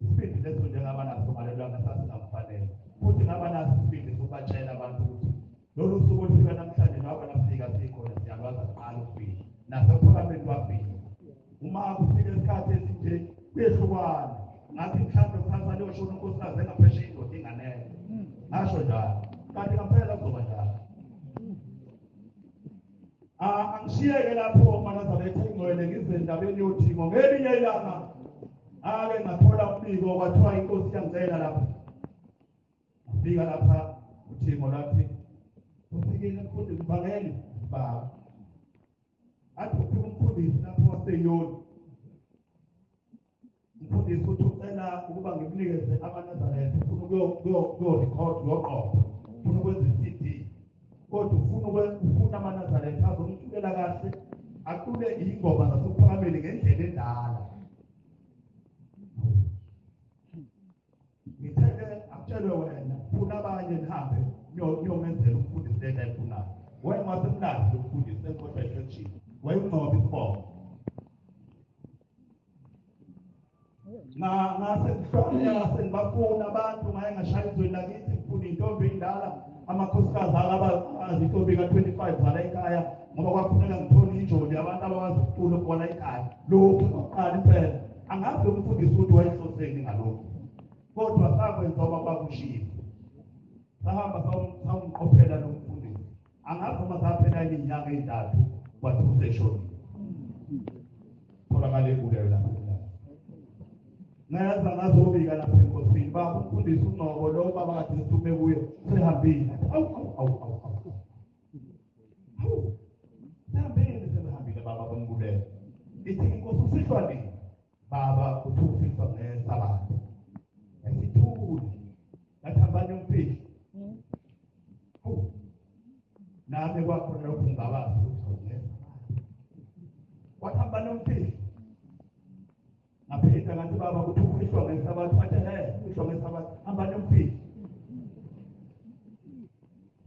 isibindi leso njengabanaso ngalelo ngasasinakufanele futhi ngabanaso isibindi sokubatshela abantu ukuthi lolu suku olufika namhlanje nabo nafika sikhona siyalwaza qala ukufika nasephakameni kwafika uma kufika isikhathi esinje kuyehlukwana ngathi mhlawumbe kuhamba leyo shona unkosikazi engaphesheya indoda inganele ngasho njalo kanti ngampela kuzoba njalo angishiyeke lapho uManazaretha ingcwele ngize endabeni yoThixo ngelinye ilanga ake ngathola umbiko kwathiwa inkosi yangicela lapha ngafika lapha uThixo lathi ufikile mfundisi bangeli baba athi ufika umfundisi lapho waseyoni umfundisi uthi ucela ukuba ngikunikeze amaNazaretha ufuna ukuyorekhodi yoqobo ufuna ukwenza i-CD kodwa ufuna amaNazaretha azomculela kahle acule ingoma zasephakameni ngendlela endala ngithe-ke akutshelwe wena funa abanye nihamba nihambe niyomenzela umfundisi lento ayifunayo. Wayengasemnandi umfundisi enkotha echurchini. Wayengcoba isibongo. Ngase ngibafuna abantu ngaye ngashaya izweni lakithi ngifuna intombi endala amakhosikazi akabazi intombi ka-25 zala ekhaya ngoba kwafuneka ngithole injoli abantu abakwazi ukucula khona ekhaya. Lokhu kwaqala impela angazi umfundisi ukuthi wayehloseni ngalokhu kodwa sakwenza oba kwakushiye sahamba samqophela lo mfundisi angazi uma saphela inyanga ey'ntathu wathi useshonile tholakale kuleyo lapho ngayaza ngazobika lapho enkosini baba umfundisi uNobo lo baba kade sithume kuye sehambile sehambile baba bambulele ithi inkosi usihlwa nini baba uthi ufisa ngesabatha esithuli ngathambanye umfihlo nami kwakhona lokhu ngabazi ukuthi wathambanye umfihlo ngaphetha ngathi baba uthi ufiswa ngesabatha wathi ufiswa ngesabatha hambanye umfihlo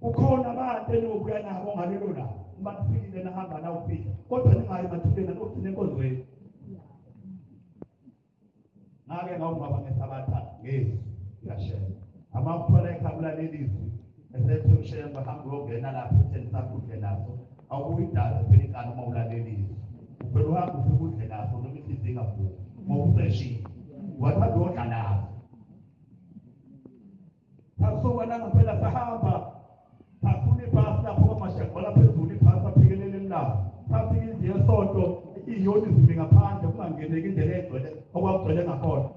ukhona abantu enokuya nabo ngalelo langa bafikile nahamba na ufika kodwa ningayi mathubeni nokugcina enkonzweni ngake ngawubaba ngesabatha ngezi yashela amafutha ekhabula lelizwi esethi ushemba hambe uyongena lapho utheni sakho udle naso awubuyidala selikani uma ulalelizwi uvele uhambe ufike udle naso noma inhliziyo ingavuki ngokuseshile wathanda uyodla naso sasuka nangaphela sahamba safuna ibhasi lapho kwamashaqola phezulu ibhasi aphikelele emlabo safika indlu yesonto iyoni zimi ngaphandle kungangeneki indlela egcwele okwakugcwele ngakhona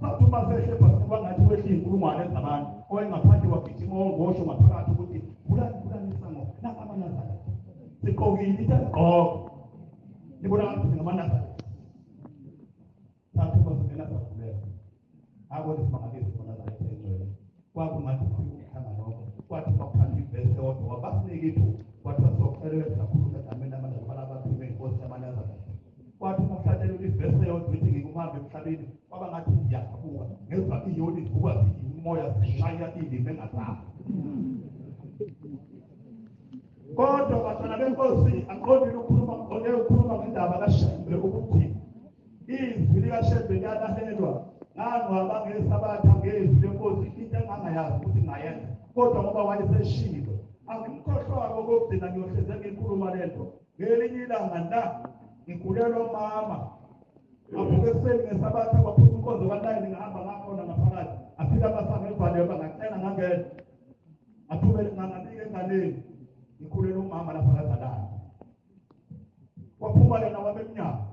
sathuma sehle bhasi kwangathi wehle iy'nkulungwane ezabantu owayengaphandle wagijima ongosho ngaphakathi ukuthi bulanisango nangamanazareti sigqokile isigqoko nibonakala ukuthi ngamanazareti sathuma singena savuleka akona isimangaliso manazareti egcwele kwakungathi kukhanga lokho kwathi bakuphanda ivese wodwa wabasinike ithuba kwathi basokuceleka kakhulu egameni amanazareti abaphile inkosi yamanazareti kwathi umhlathelo ivese yodwa ithi ngikuhambe emhlabeni kwaba ngathi ngiyabuka ngezwa iyoni ivuka umoya zishaya ilimi engasapha kodwa bantwana benkosi aqondile ukukhuluma ngendaba kaShembe ukuthi izwi likaShembe liyalahlelwa nganwaba ngesabatha ngezwi lenkosi into engangayazi ukuthi ngayenza kodwa ngoba wayeseshilo angimkhohlwako kokugcina ngiyohleze ngikhuluma lento ngelinye ilanga la ngigulelwa mama avuke ekuseni ngesabatha kwaphuma inkonzo ka-9 ngahamba ngakhona ngaphakathi afika amasango evalelwa ngacela ngangena athumele ngangabika enganeni ngikhulelwa umama lapha kazalana waphuma yena wabemnyama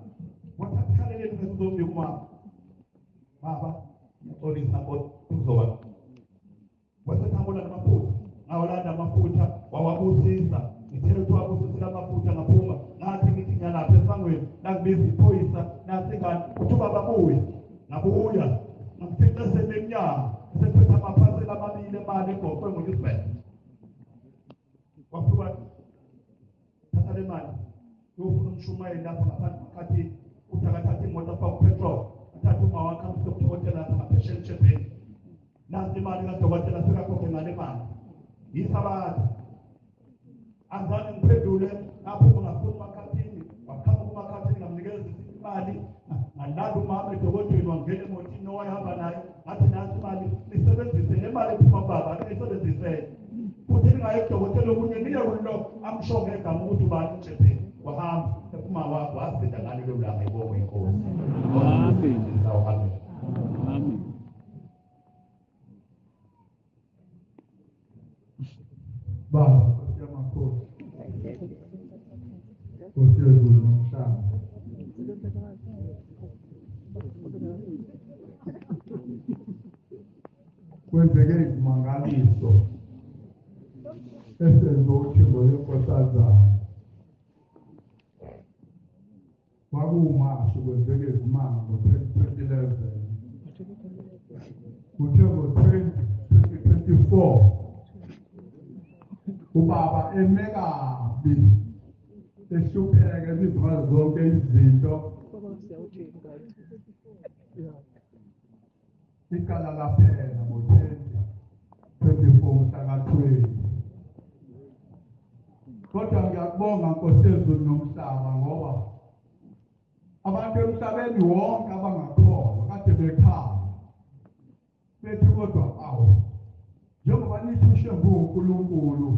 wathi akuhlaleleni ngesizombika umama baba ngixolisa kuzoba wasethambula namafutha ngawalanda amafutha wawabusisa ngithele ukuthi wabusisile amafutha ngaphuma ngathi ngithi nyalapha esangweni langibiza iphoyisa nathi ngani uthi ubaba buye ngabuya ngafica selemnyama sephetha amaphasela amabili emali egokwe ngolisbeth wafika thatha le mali yofuna umshumayeli lapho ngaphansi makhathini uthi akathatha imoto afaka upetrol athatha uma wakhe amse udokotela lapho ngapheshelishebheni nansi imali kadokotela sekakhokhe ngale mali yisabatha azange ngiphendule apho ngafuna makhathini wakhamba kumakhathini ngamnikeza imali ngalanda umama edokotweni wangena emotini owayehamba nayo ngathi nansi imali lisebenzise le mali ephuma baba ayisebenzisele futhi lingaye kudokotela okunye niye kulilo amsho ngegama ukuthi ubani uJepheni wahamba ephuma wakho wasida ngalelo langa ibonge inkosi. Amen. Amen. Amen. Baba yamakhosi Nkosi yezulu nomhlaba kwenzeke izimangaliso esenzotshingo yenkosazana kwakuwuMashi kwenzeke izimanga ngo-2011 kuthe ngo-2024 ubaba eme kabi ehlupheke izizwa zonke izinto icala laphela ngo-2024 24 mhlaka 20. Kodwa ngiyakubonga Nkosi yezulu nomhlaba ngoba abantu emhlabeni wonke abangakholwa kade bekhaya. Bethi kodwa awu njengoba nithi ushembu uNkulunkulu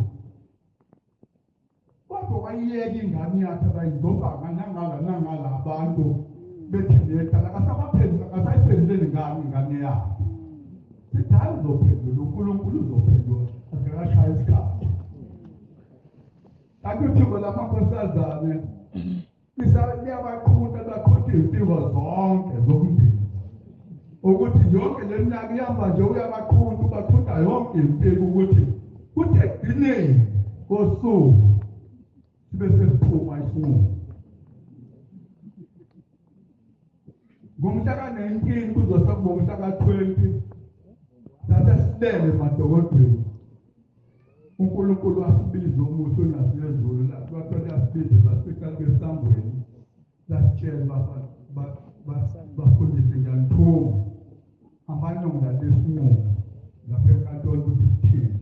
kodwa wayiyeka ingane yakhe bayidonga nangala abantu bethi yethala akasayiphenduleli ingane yakhe. Sidala uzophendula uNkulunkulu uzophendula akashaya isikhathi. Akuthiwa lamakhosazane liyabaqhutha baqhutha izimpilo zonke zomndeni ukuthi yonke le minyaka ihamba nje uyabaqhutha ubaqhutha yonke impilo ukuthi kuthi ekugcineni kosuku sibe sesiphuma isinqumo. Ngomhlaka 19 kuzokuba umhlaka 20 sasilele emadokotela. uNkulunkulu asibiza umuthi onasezulu lapho bathola asibiza basika kwesambweni lasitshela bafundise njalithuma amalunga lesinqumo lapho enkantolo ukuthi sithini.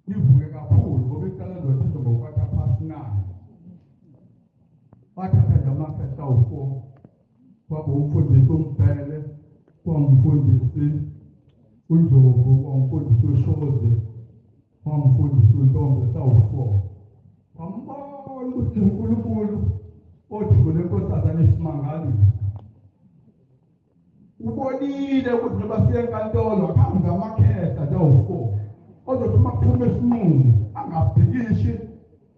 Ngivuke kakhulu ngoba icala lothinto ngokwakha phasi nayo bathatha nje amafesta awu-4 kwaba umfundisi uMbhele kwangumfundisi uNdlovu kwangumfundisi uShoze kwangumfundisi uNtombe sawu-4 wambona ukuthi uNkulunkulu othi kule nkosazane isimangalile ubonile ukuthi noma siye enkantolo akhambi ngamakhetha awu-4 ozothi uma kuphume isinqumo angabhikishi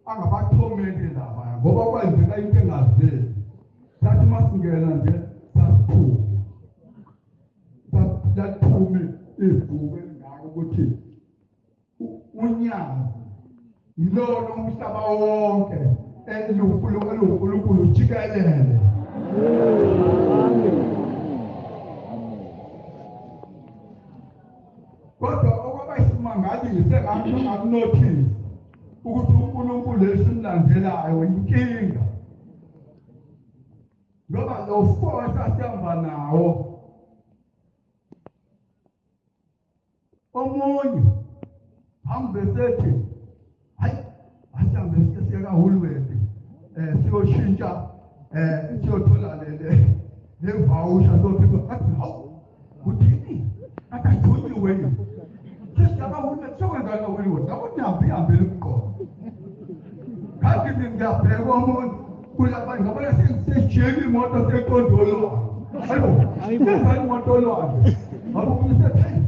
angabathomeli laba ngoba kwenzeka into engazeli sathi masingena nje sasiphuma sathume ibhuku elingako ukuthi unyazi yilona umhlaba wonke eluNkulunkulu jikelele. Kodwa okwaba isimangalise ngakunothisi ukuthi uNkulunkulu esimlandelayo inkinga ngoba lo 4 sasihamba nawo omunye hambe sethi hayi asihambe siyeka hulweti siyoshintsha siyothola le voucher zokuthi athi hawu uthini akathunyiwe yini sesaba hulweti sokwenza nokuyiwo ndabona ihambile umqondo kanti ngiyabheka omuntu kulaba ngabona sejeki imoto sekondolo hayo ayibona imoto lwakhe abukumise thini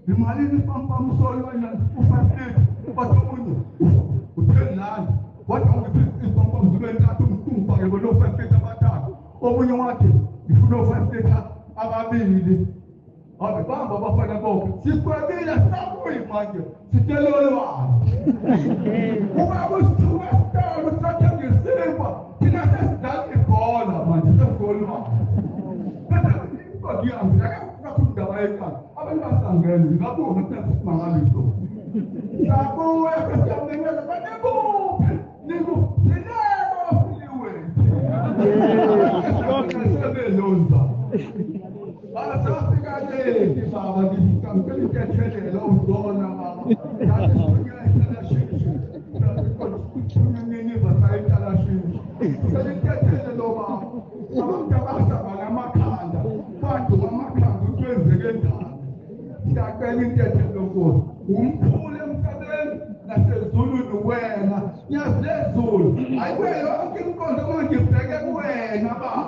imali nipampam solo wena ufafile bathomunye uthelani wathi ukuthi ipampam zibe ntathu umkhumba ke lo ufafile abathathu omunye wathi ngifuna ufafile ababili abe bamba bafana bonke sikwabile sabuyi manje sitelolwana uma kusithuka sitolo sathe ngesimba thina sesidala ibhola manje sesigolwana bese kodiyami akakufunda ekhaya abantu basangene ngabona ukuthi simangaliso sabuye kwesiyamengeza banebuphi nikuphineko filiwe sebelonza basafika leti baba ngicela ikethelelo uzona baba yathi kunyela shishi kunyela basayitala shishi ngicela ikethelelo baba abantu abasaba ngamakhanda kwathi amakhanda ukwenzeke njani ngiyacela ikethelelo Nkosi umphule emhlabeni nasezulwini wena yazezulu ayiwe yonke inkonzo manje ibheke kuwena baba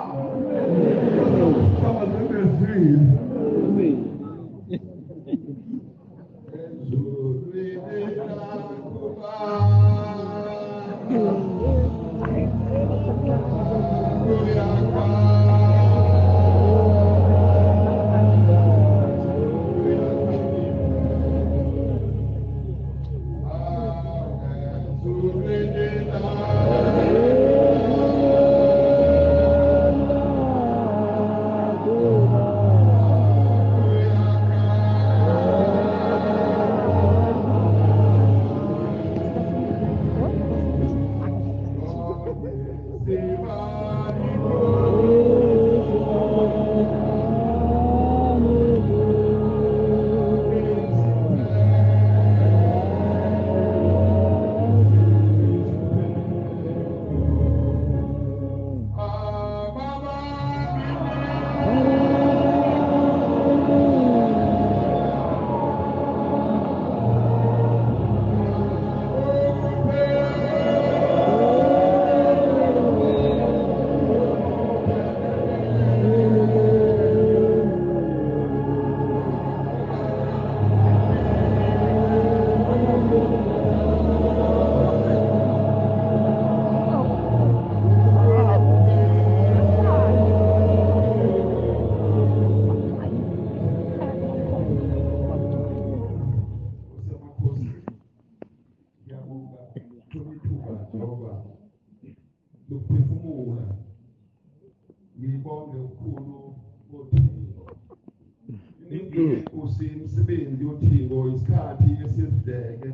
umsebenzi uThixo isikhathi esidleke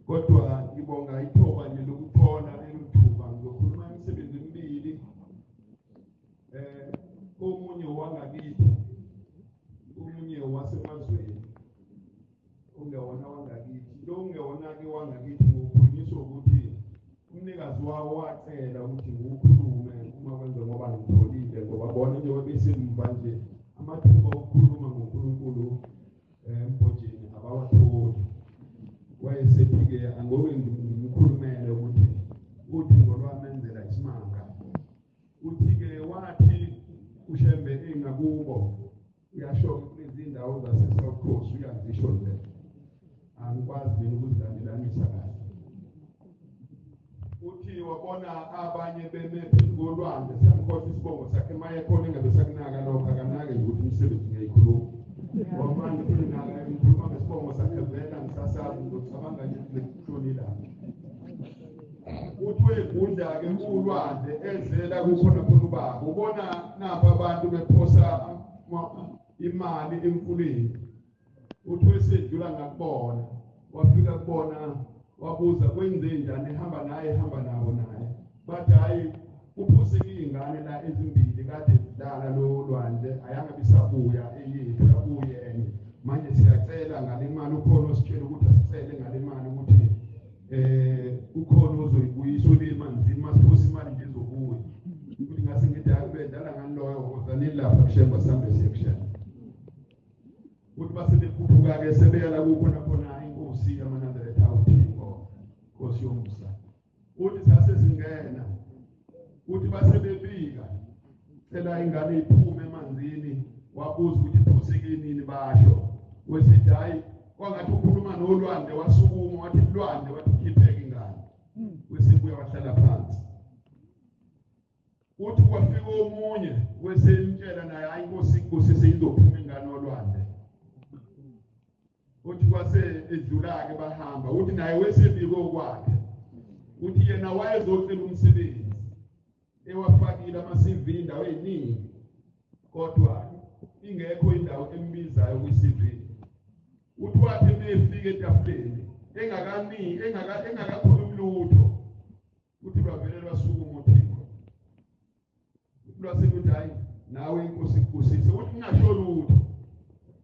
kodwa ngibonga ithoba nje lokuthola elithuba ngokukhuluma imisebenzi emibili omunye wangakithi omunye wasemazweni ongewona wangakithi lo ongewona ke wangakithi ngokukhulunyiswa ukuthi umnikazi wawo wacela ukuthi ngikhulume uma kwenza ngoba ngitholile ngoba bona nje wabesemva nje amathuba okukhuluma ngoNkulunkulu embhojeni abawatholi wayesethi-ke angoke ngimkhulumele ukuthi uThixo lwamenzela isimanga uthi-ke wathi uShembe engakubo uyasho kulezi indawo zase-South Coast uyazisho le angikwazi mina ukuzilandelanisa kahle uthi wabona abanye beme phezu kolwandle siyangikhohlisa isibongo sakhe maye khona engabe sakunaka lokho akanake ukuthi umsebenzi ngiyayikhuluma wamanje kunaka ngikhuluma ngesibongo sakhe vela ngisasazi ngicabanga nje kuhlonila uthi wegunda-ke ulwandle ezela kukhona khona ubaba ubona napha abantu bephosa imali emfuleni uthi wesedlula ngakubona wafika kubona wabuza kwenze njani ehamba nabo naye bathi hayi uphuseke iy'ngane la ezimbili kade zidlala lo lwandle ayangabisabuya eyethu yabuye enye manje siyacela ngale mali ukhona ositshela ukuthi asicele ngale mali ukuthi ukhona ozoyibuyisa ule manzini masiphosa imali nje ezobuya ukuthi ngase ngithi hayi bedlala ngani loyo wozanini lapha kushemba sambe section ukuthi basebekhuphuka-ke sebeyala kukhona khona inkosi yamanazareth awuThixo nkosi yomusa uthi sasezingena uthi basebebika cela ingane iphume emanzini wabuza ukuthi iphuseke nini basho wesithi hayi kwangathi ukhuluma nolwandle wasukuma wathi lwandle wathi khipheke ingane wesibuya wahlala phansi uthi kwafika omunye wesemtshela naye hayi inkosi seyizophuma ingane olwandle uthi kwase edlula-ke bahamba uthi naye wesebike okwakhe uthi yena wayezocela umsebenzi ewafakile ama-CV indawo eyiningi kodwa ingekho indawo embizayo kwi-CV uthi wathi befika etafuleni engakakhulumi lutho uthi lwavele lwasukuma uThixo lwasekuthi hayi nawe inkosi ikusise uthi ngingasho lutho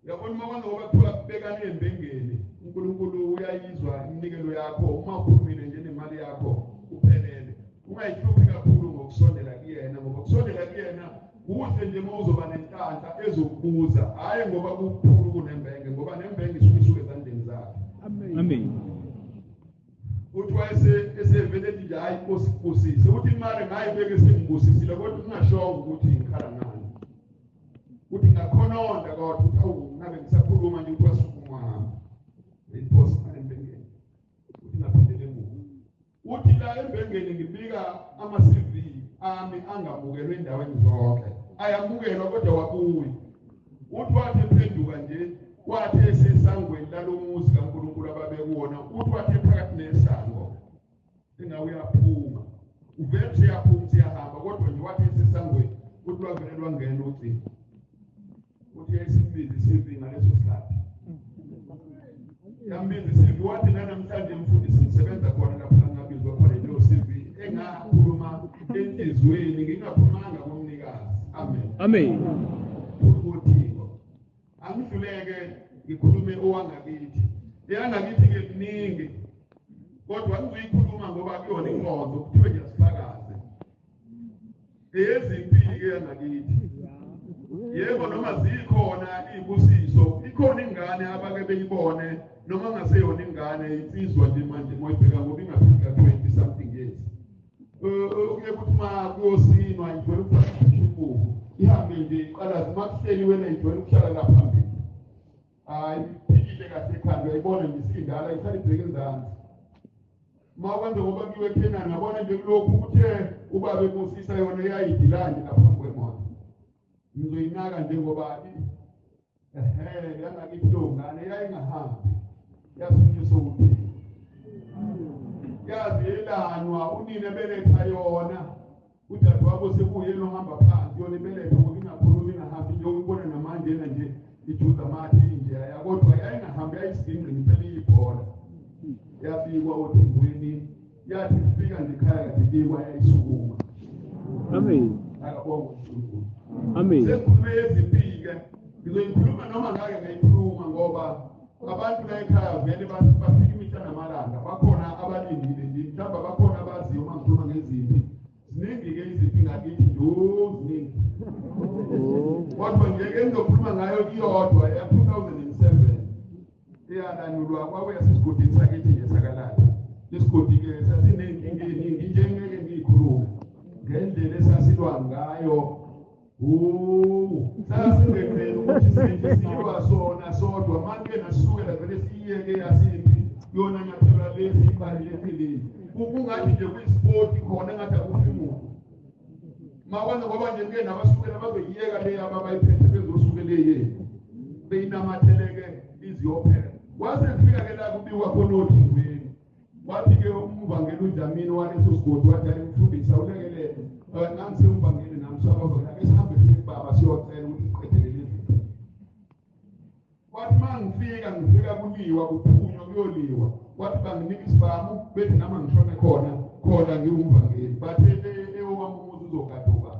yabona uma kwanza ngoba kuthiwa kubekane embengeni uNkulunkulu uyayizwa iminikelo yakho uma ukhulumile nje nemali yakho uphelele ungayihluphi kakhulu ngokusondela kuyena ngoba ukusondela kuyena kuhle nje uma uzoba nenhlanhla ezokubuza hhayi ngoba kukhulu kunembenge ngoba nembenge isuke ezandleni zakhe Amen. uthi wayesevele ethi nje hayi inkosi ikusise uthi imali ngayibeke sengibusisile kodwa ungashongo ukuthi ngikhala ngani uthi ngakhononda kodwa uthi awu ngabe ngisakhuluma nje ukuthi wasukuma iphosa imali embengeni uthi ngaphindele emuva uthi la embengeni ngibika ama-CV ami angamukelwe endaweni zonke ayamukelwa kodwa wabuyi uthi wathi ephenduka nje wathi esesangweni lalomuzi kaNkulunkulu ababekuwona uthi wathi phakathi nesango engawe uyaphuma uvele siyaphuma siyahamba kodwa nje wathi esesangweni uthi lwavele lwangena ucingo uthi yayisimbizi CV ngaleso sikhathi yambizi CV wathi nanamhlanje mfundisi ngisebenza khona lapha ngabizwa khona leyo CV engakhuluma enhlizweni ngingakhulumanga kumnikazi amen uThixo angidluleke ngikhulume owangakithi eyangakithi-ke kuningi kodwa ngizoyikhuluma ngoba kuyona inkonzo kuthiwe ngiyasifakaze eyezimpili-ke yangakithi yebo noma zikhona iy'busiso ikhona ingane abake beyibone noma ngaseyona ingane insizwa nje manje moyibheka ngoba ingafika 20 something years kuye kuthi uma kuyosinwa ijwayele ukuthatha impuku ihambe nje iqalazi uma kuhleli wena ijwayele ukuhlala ngaphambili hayi iphikile kahle ekhanda uyayibona nje isindala ihlala ibheke enzansi uma kwenza ngoba kuyiwe eKhenani ngabona nje kulokhu kuthe ubaba emusisa yona eyayidilanje ngaphambi kwemoto ngizoyinaka njengoba yangakithi leyo ngane yayingahambi yasunyiswa uThixo yazi yelanwa unina ebeletha yona udade wabo sekuyena ohamba phansi yona ibeletha ngoba ingakhulumi ingahambi nje ukubona namanje yena nje ijuza mathi injeya kodwa yayingahambi yayisigingqini phela iyibhola yabikwa othungweni yathi ifika ndikhaya ndibikwa yayisukuma. Amen. Akabonga uNkulunkulu. Amen. Sekukhulume eziphi-ke ngizoyikhuluma noma ngake ngayikhuluma ngoba abantu la ekhaya vele bafika imihla namalanga bakhona abalindile nje mhlawumbe bakhona abaziyo uma ngikhuluma ngeziphi. Ziningi-ke iziphi ngakithi ziningi. Kodwa nje-ke engizokhuluma ngayo kiyodwa ya-2007 eyalanyulwa kwakuyasesigodini sakithi nje sakalala. Isigodi-ke sasiney'nkinga ey'ningi njengeke ngiyikhulume ngendlela esasilwa ngayo. Sasingekele ukuthi silwa sona sodwa manje nasukela vele siyeke yasimbi yona nyathela lezi ibali lephilini. Kungathi nje kwisport khona ngathi akufi umuntu. Mawona ngoba nje ngeke nabasukela bazoyiyeka le ababayiphethe bezosukele yini. Beyinamatheleke iziyophela. Kwase kufika ke la kubikwa khona othungweni. Wathi-ke umvangeli uJamini waleso sigodi wathi alimfundisa ulekelele. Nangisemvangeli namsabazona ke sihambe sibaba siyocela ukuthi siqedele lezi. Wathi mangifika kuliwa kuphunywa kuyoliwa. Wathi banginika isibamu bethi nama ngishone khona ngiwumvangeli. Bathe ewami umuzi uzogaduka.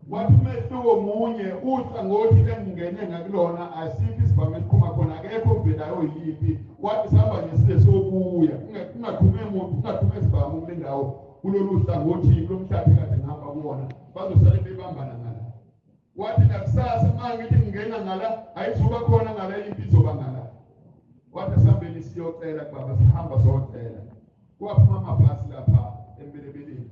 Wathi umehluko munye uhlangothi engingene ngakulona asikho isibamu esiphuma khona akekho ovelayo yipi. Wathi sihamba nesile sokuya ungathume isibamu kule ndawo kulolu hlangothi lomhlaba kade ngihamba kuwona bazosale bebambana ngala. Wathi nakusasa mangithi ngingena ngala ayizuba khona ngala impi izoba ngala. Wathi asihambeni siyocela baba sihamba siyocela. Kwaphuma amabhasi lapha empelebeleni.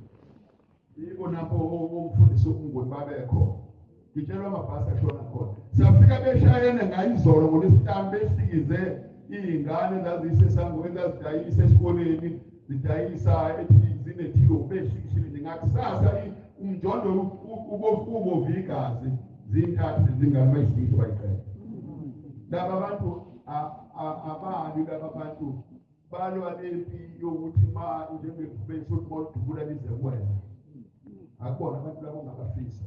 Yiko napho umfundisi uNguni babekho. Ngitshelwa amabhasi ashona khona. Safika beshayene ngayizolo ngolesihlanu besikize iy'ngane zazisesangweni zazidayisa esikoleni zidayisa zinethilo beshikishile ngakusasa umjondo ubovigazi zintathu zingane bayisithi bayiqeda. Laba abantu abali laba bantu balwa lempi yokuthi ma njengebesothi mawudubula lize kuwena. Akubona abantu labo ongabafisa.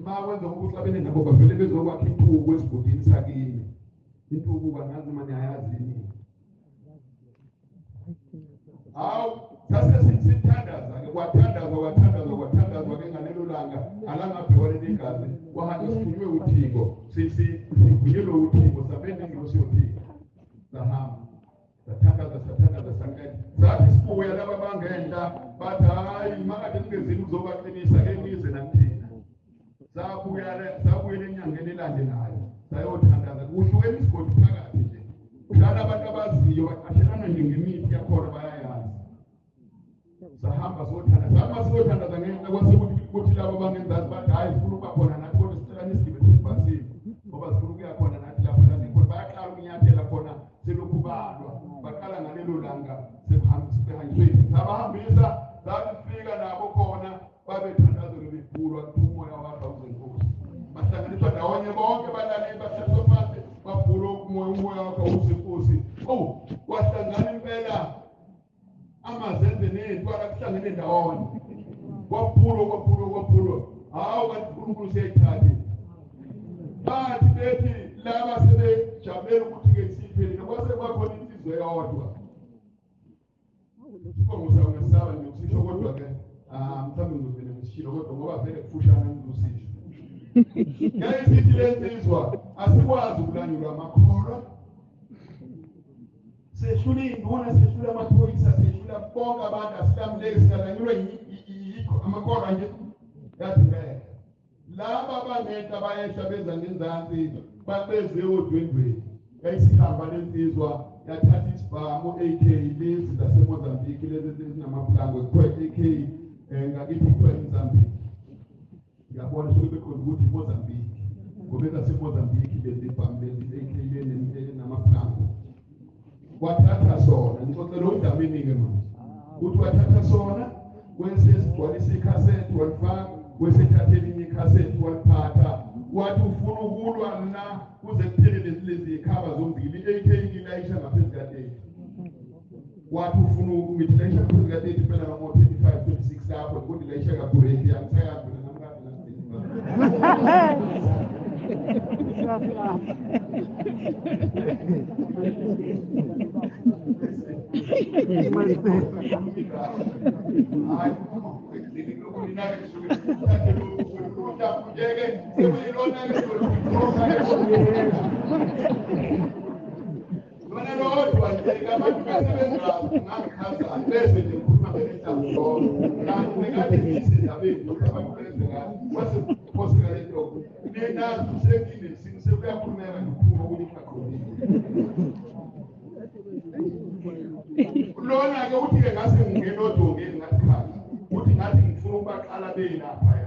Ma wenza ukuthi abene nabo bavele bezokwakha intuku esigodini sakini. Intuku bangazi manje ayazini. Sase sithandaza-ke kwathandazwa ke ngalelo langa alangabhekwane negazi wahamba sithunywe uThixo sivunyelwe uThixo sabene ingilosi yoThixo sahamba sathandaza sanqeda sathi sibuya laba bangenta bathi hayi makade singezini ukuzobaqinisa ke nize nakuthina sabuyela enyangeni elandelayo sayothandaza kuhlukene isigodi phakathi nje njalo abantu abaziyo baqashelana nje ngemithi yakhona bayayazi. Sahamba siyothandaza ngenxa kwasekuthi labo bangenzazi bathi hayi sifuna ukuba khona nathi kodwa sicela nisigibele sibhasile ngoba sifuna ukuya khona nathi lapho khona bayaqala ukunyathela khona selokhu balwa baqala ngalelo langa sebehanjiswe sabahambisa zathi sifika nabo khona babethandazele bebhulwa kuthi umoya wapha uzenkosi bahlanganiswa ndawonye bonke balaleli bahlaliswa phansi babhulwa umoya wapha uzenkosi. Kwahlangana impela amazenze nentwala kuhlangene ndawonye kwaphulwa hawu kanti uNkulunkulu siyayithatha bathi bethi laba sebejabela ukuthi-ke siphelile kwase kwakhona insizwe yodwa sibongosa ngesaba nje ukusisho kodwa-ke mhlawumbe ngizovele ngisishilo kodwa ngoba vele kufushane ngizosisho yayisithi le nsizwa asikwazi ukulanyulwa amakholwa sehlula iy'nduna sehlula amaphoyisa sehlula bonke abantu asilamuleki singalanyulwa amakholwa nje yathi ngeke laba bangenta bayehla beza ngenzansi babeze odwendweni yayisihamba lensizwa yathatha isibhamu AK lezi zaseMozambique lezi ezinamaplango kuthiwa AK ngakithi kuthiwa eMozambique. Ngiyabona sokuthi bekhona ukuthi Mozambique ngoba ezaseMozambique lezi bhamu lezi AK lezi namaplango. Wathatha sona ngixoxela uDlamini-ke manje uthi wathatha sona wesesigcwalisa ikhasethi walifaka wesethatha elinye ikhasethi waliphatha wathi ufuna ukulwa na kuze kuphele lezi ikhaba zombili i-AK ilayisha ngaphezu ka-30 wathi ufuna ukumitilayisha ngaphezu ka-30 phela ngamo 25 26 lapho ukuthi layisha kabureki angisayazi mina namkade Lona ke uthi ke ngase ngingena odongeni ngasikhala uthi ngathi ngifuna ukubaqala beyilapha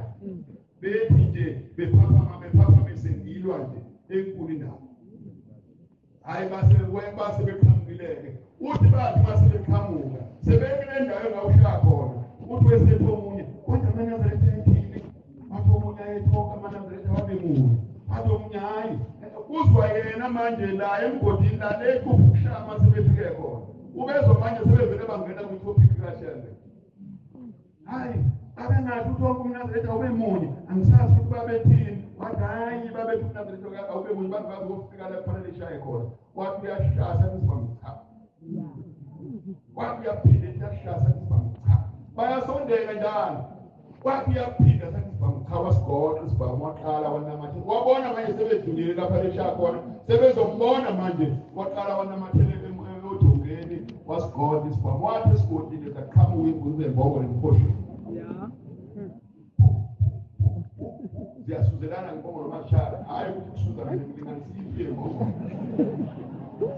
bethi nje bephapha besengilwa nje enkulu indawo hayi base beqhamukileke uthi bathi base beqhamuka sebekule ndawo engawushaya khona uthi wesethu omunye kodwa amanyazelete ethile athi omunye ayethoka amanyazelete wabemuhle athi omunye hayi kuzwa yena manje la emgodini la lekushama sebefike khona ubezo manje sebevele bangena kwi-topic kashende hayi abengathi uthi wonke umnazarete awubemunye angisazi ukuthi babethini wathi hayi babethi umnazarete awubemunye bangazi ukufika la kufanele ishaye khona wathi uyashasa nisibamcha wathi uyaphinde uyashasa nisibamcha bayasondela njalo wathi uyaphinda sanisibamcha wasigoqa isibhamu waqala wanamathela wabona manje sebedlulile lapha leshaya khona sebezombona manje waqala wanamathela odongeni wasigoqa isibhamu wathi esigodile zaqhamuka imbuzi embongo nemkhosheni ziyasuzelana ngebongo lomashara hayi ukuthi kusuzana nemlinganisile ngebongo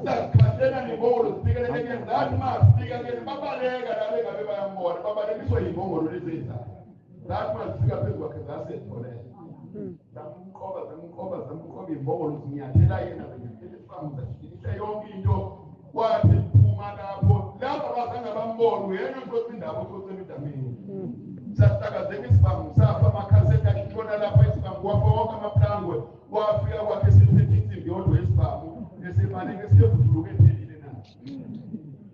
sakhathela ngebongo zifikeleleke zathi mazifikakele babaleka lale ngabe bayambona babalekiswa yibongolo lezenzayo zathi mazifika phezu kwakhe zasetholela zamqoba imbongolo zinyathela yena bezifamza zishilisa yonke into kwathi phuma lapho bazange bambona yena uthotha indaba uthotha idamini sasakazeka isibhamu safa amakhasethi akitshona lapha isibhamu wafa wonke amaplangwe wafika kwakhe esiphethe insimbi yodwa yesibhamu esebaleke siyevutuluka ephelile na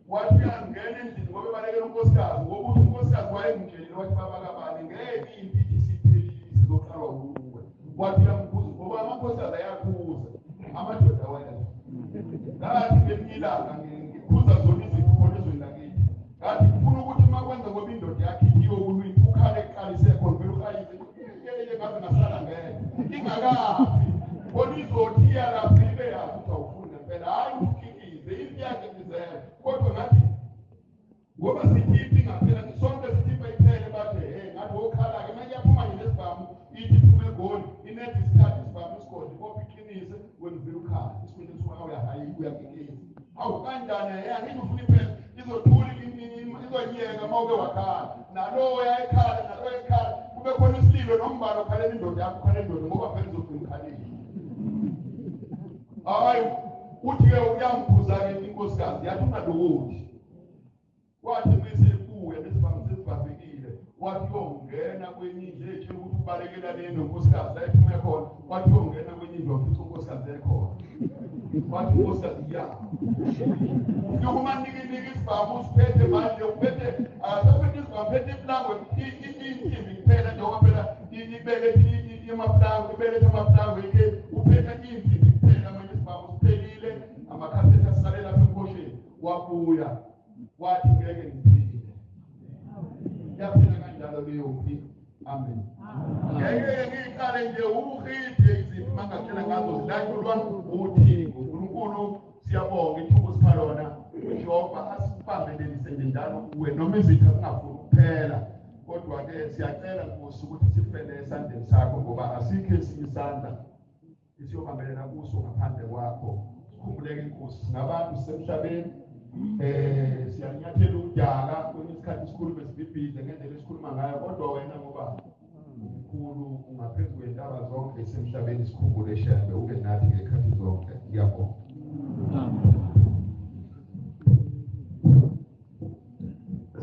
wathi uyangena endlini ngoba ebalekela unkosikazi ngoba uthi unkosikazi wayemtshelile wathi babakabani ngeke impilo isiphelile isizoqalwa nguwe wathi uyambuza ngoba amankosikazi ayakhuza amadoda wena ngathi ngelinye ilanga ngikhuza zona izifo lezweni lakithi ngathi kufuna ukuthi uma kwenza ngoba indoda yakhe iyiwe ulwini ukhale kuqalise khona vele ukhayise ngeke ngaze ngasala ngeke ingakafi kodwa izothiya lapho ibe yazi ukuthi awufuni ngempela hayi ukhikize into yakhe ngizele kodwa ngathi ngoba sikhiphi ngaphela sonke sikhipha iphele bathe ngathi wokhala-ke manje yaphuma nje nesibhamu ithi iphume egoli inethi isikhathi isibhamu isigodi kopha iqinise wenzile ukhala isikhwele suka hayi uyakikisa awu kanjani angithi ufuna iphele izothula izonyeka uma uke wakhala nalowo yayekhala nalowo yekhala kube khona isililo nombala okhalela indoda yakho ukhalela indoda ngoba phela izofuna ukhalile hayi uthi-ke uyambuza-ke inkosikazi yathi ungadokothi wathi mesekuya nesibhamu sesibambekile wathi uyongena kwenye indlu etshela ukuthi ubalekela le nonkosikazi la ephume khona wathi uyongena kwenye indlu wafica unkosikazi ekhona wathi unkosikazi ya yokumanikilika isibhamu usiphethe manje uphethe asaphethe isibhamu phethe iplangwe insimbi kuphela njengoba phela ibeke amaplangwe ibeleke amaplangwe ke uphethe insimbi kuphela manje isibhamu siphelile amakhasethi asale lapha emkhosheni wabuya wathi ngeke ngiphile yaphila kanjalo leyo mpilo amen ngeke ngiqale nje ukhiphe izipho mangakutshela ngazo zilahlulwa uthi uNkulunkulu siyabonga ithuba sipha lona Jehova asibambelelise nje njalo kuwe noma izitha zingafuni kuphela kodwa-ke siyacela Nkosi ukuthi sifele esandleni sakho ngoba asikho esinye isandla esiyobambelela kuso ngaphandle kwakho sikhumbuleke Nkosi singabantu sisemhlabeni siyanyathela ukudala kwesinye isikhathi isikhulume sibhibhidle ngendlela esikhuluma ngayo kodwa wena ngoba umkhulu ungaphezu kwentaba zonke esemhlabeni sikhumbule shembe ube nathi ngekhathi zonke ngiyabonga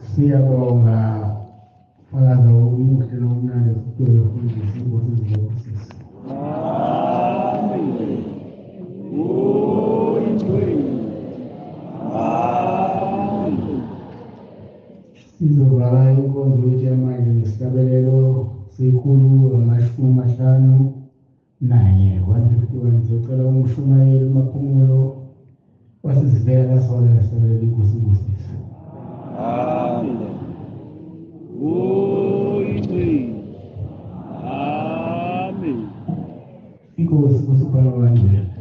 siyabonga fakaza umuhle nomnandi sicela ufundise inkosi zizobusisa sizovala inkonzo yethu yamanje nesihlabelelo sekhulu 50 naye 151 ngizocela umshumayeli uMaphumulo wasizivela sola sola likusibusisa. Amen. Oh, amen. Amen. Inkosi kusiphala wangela.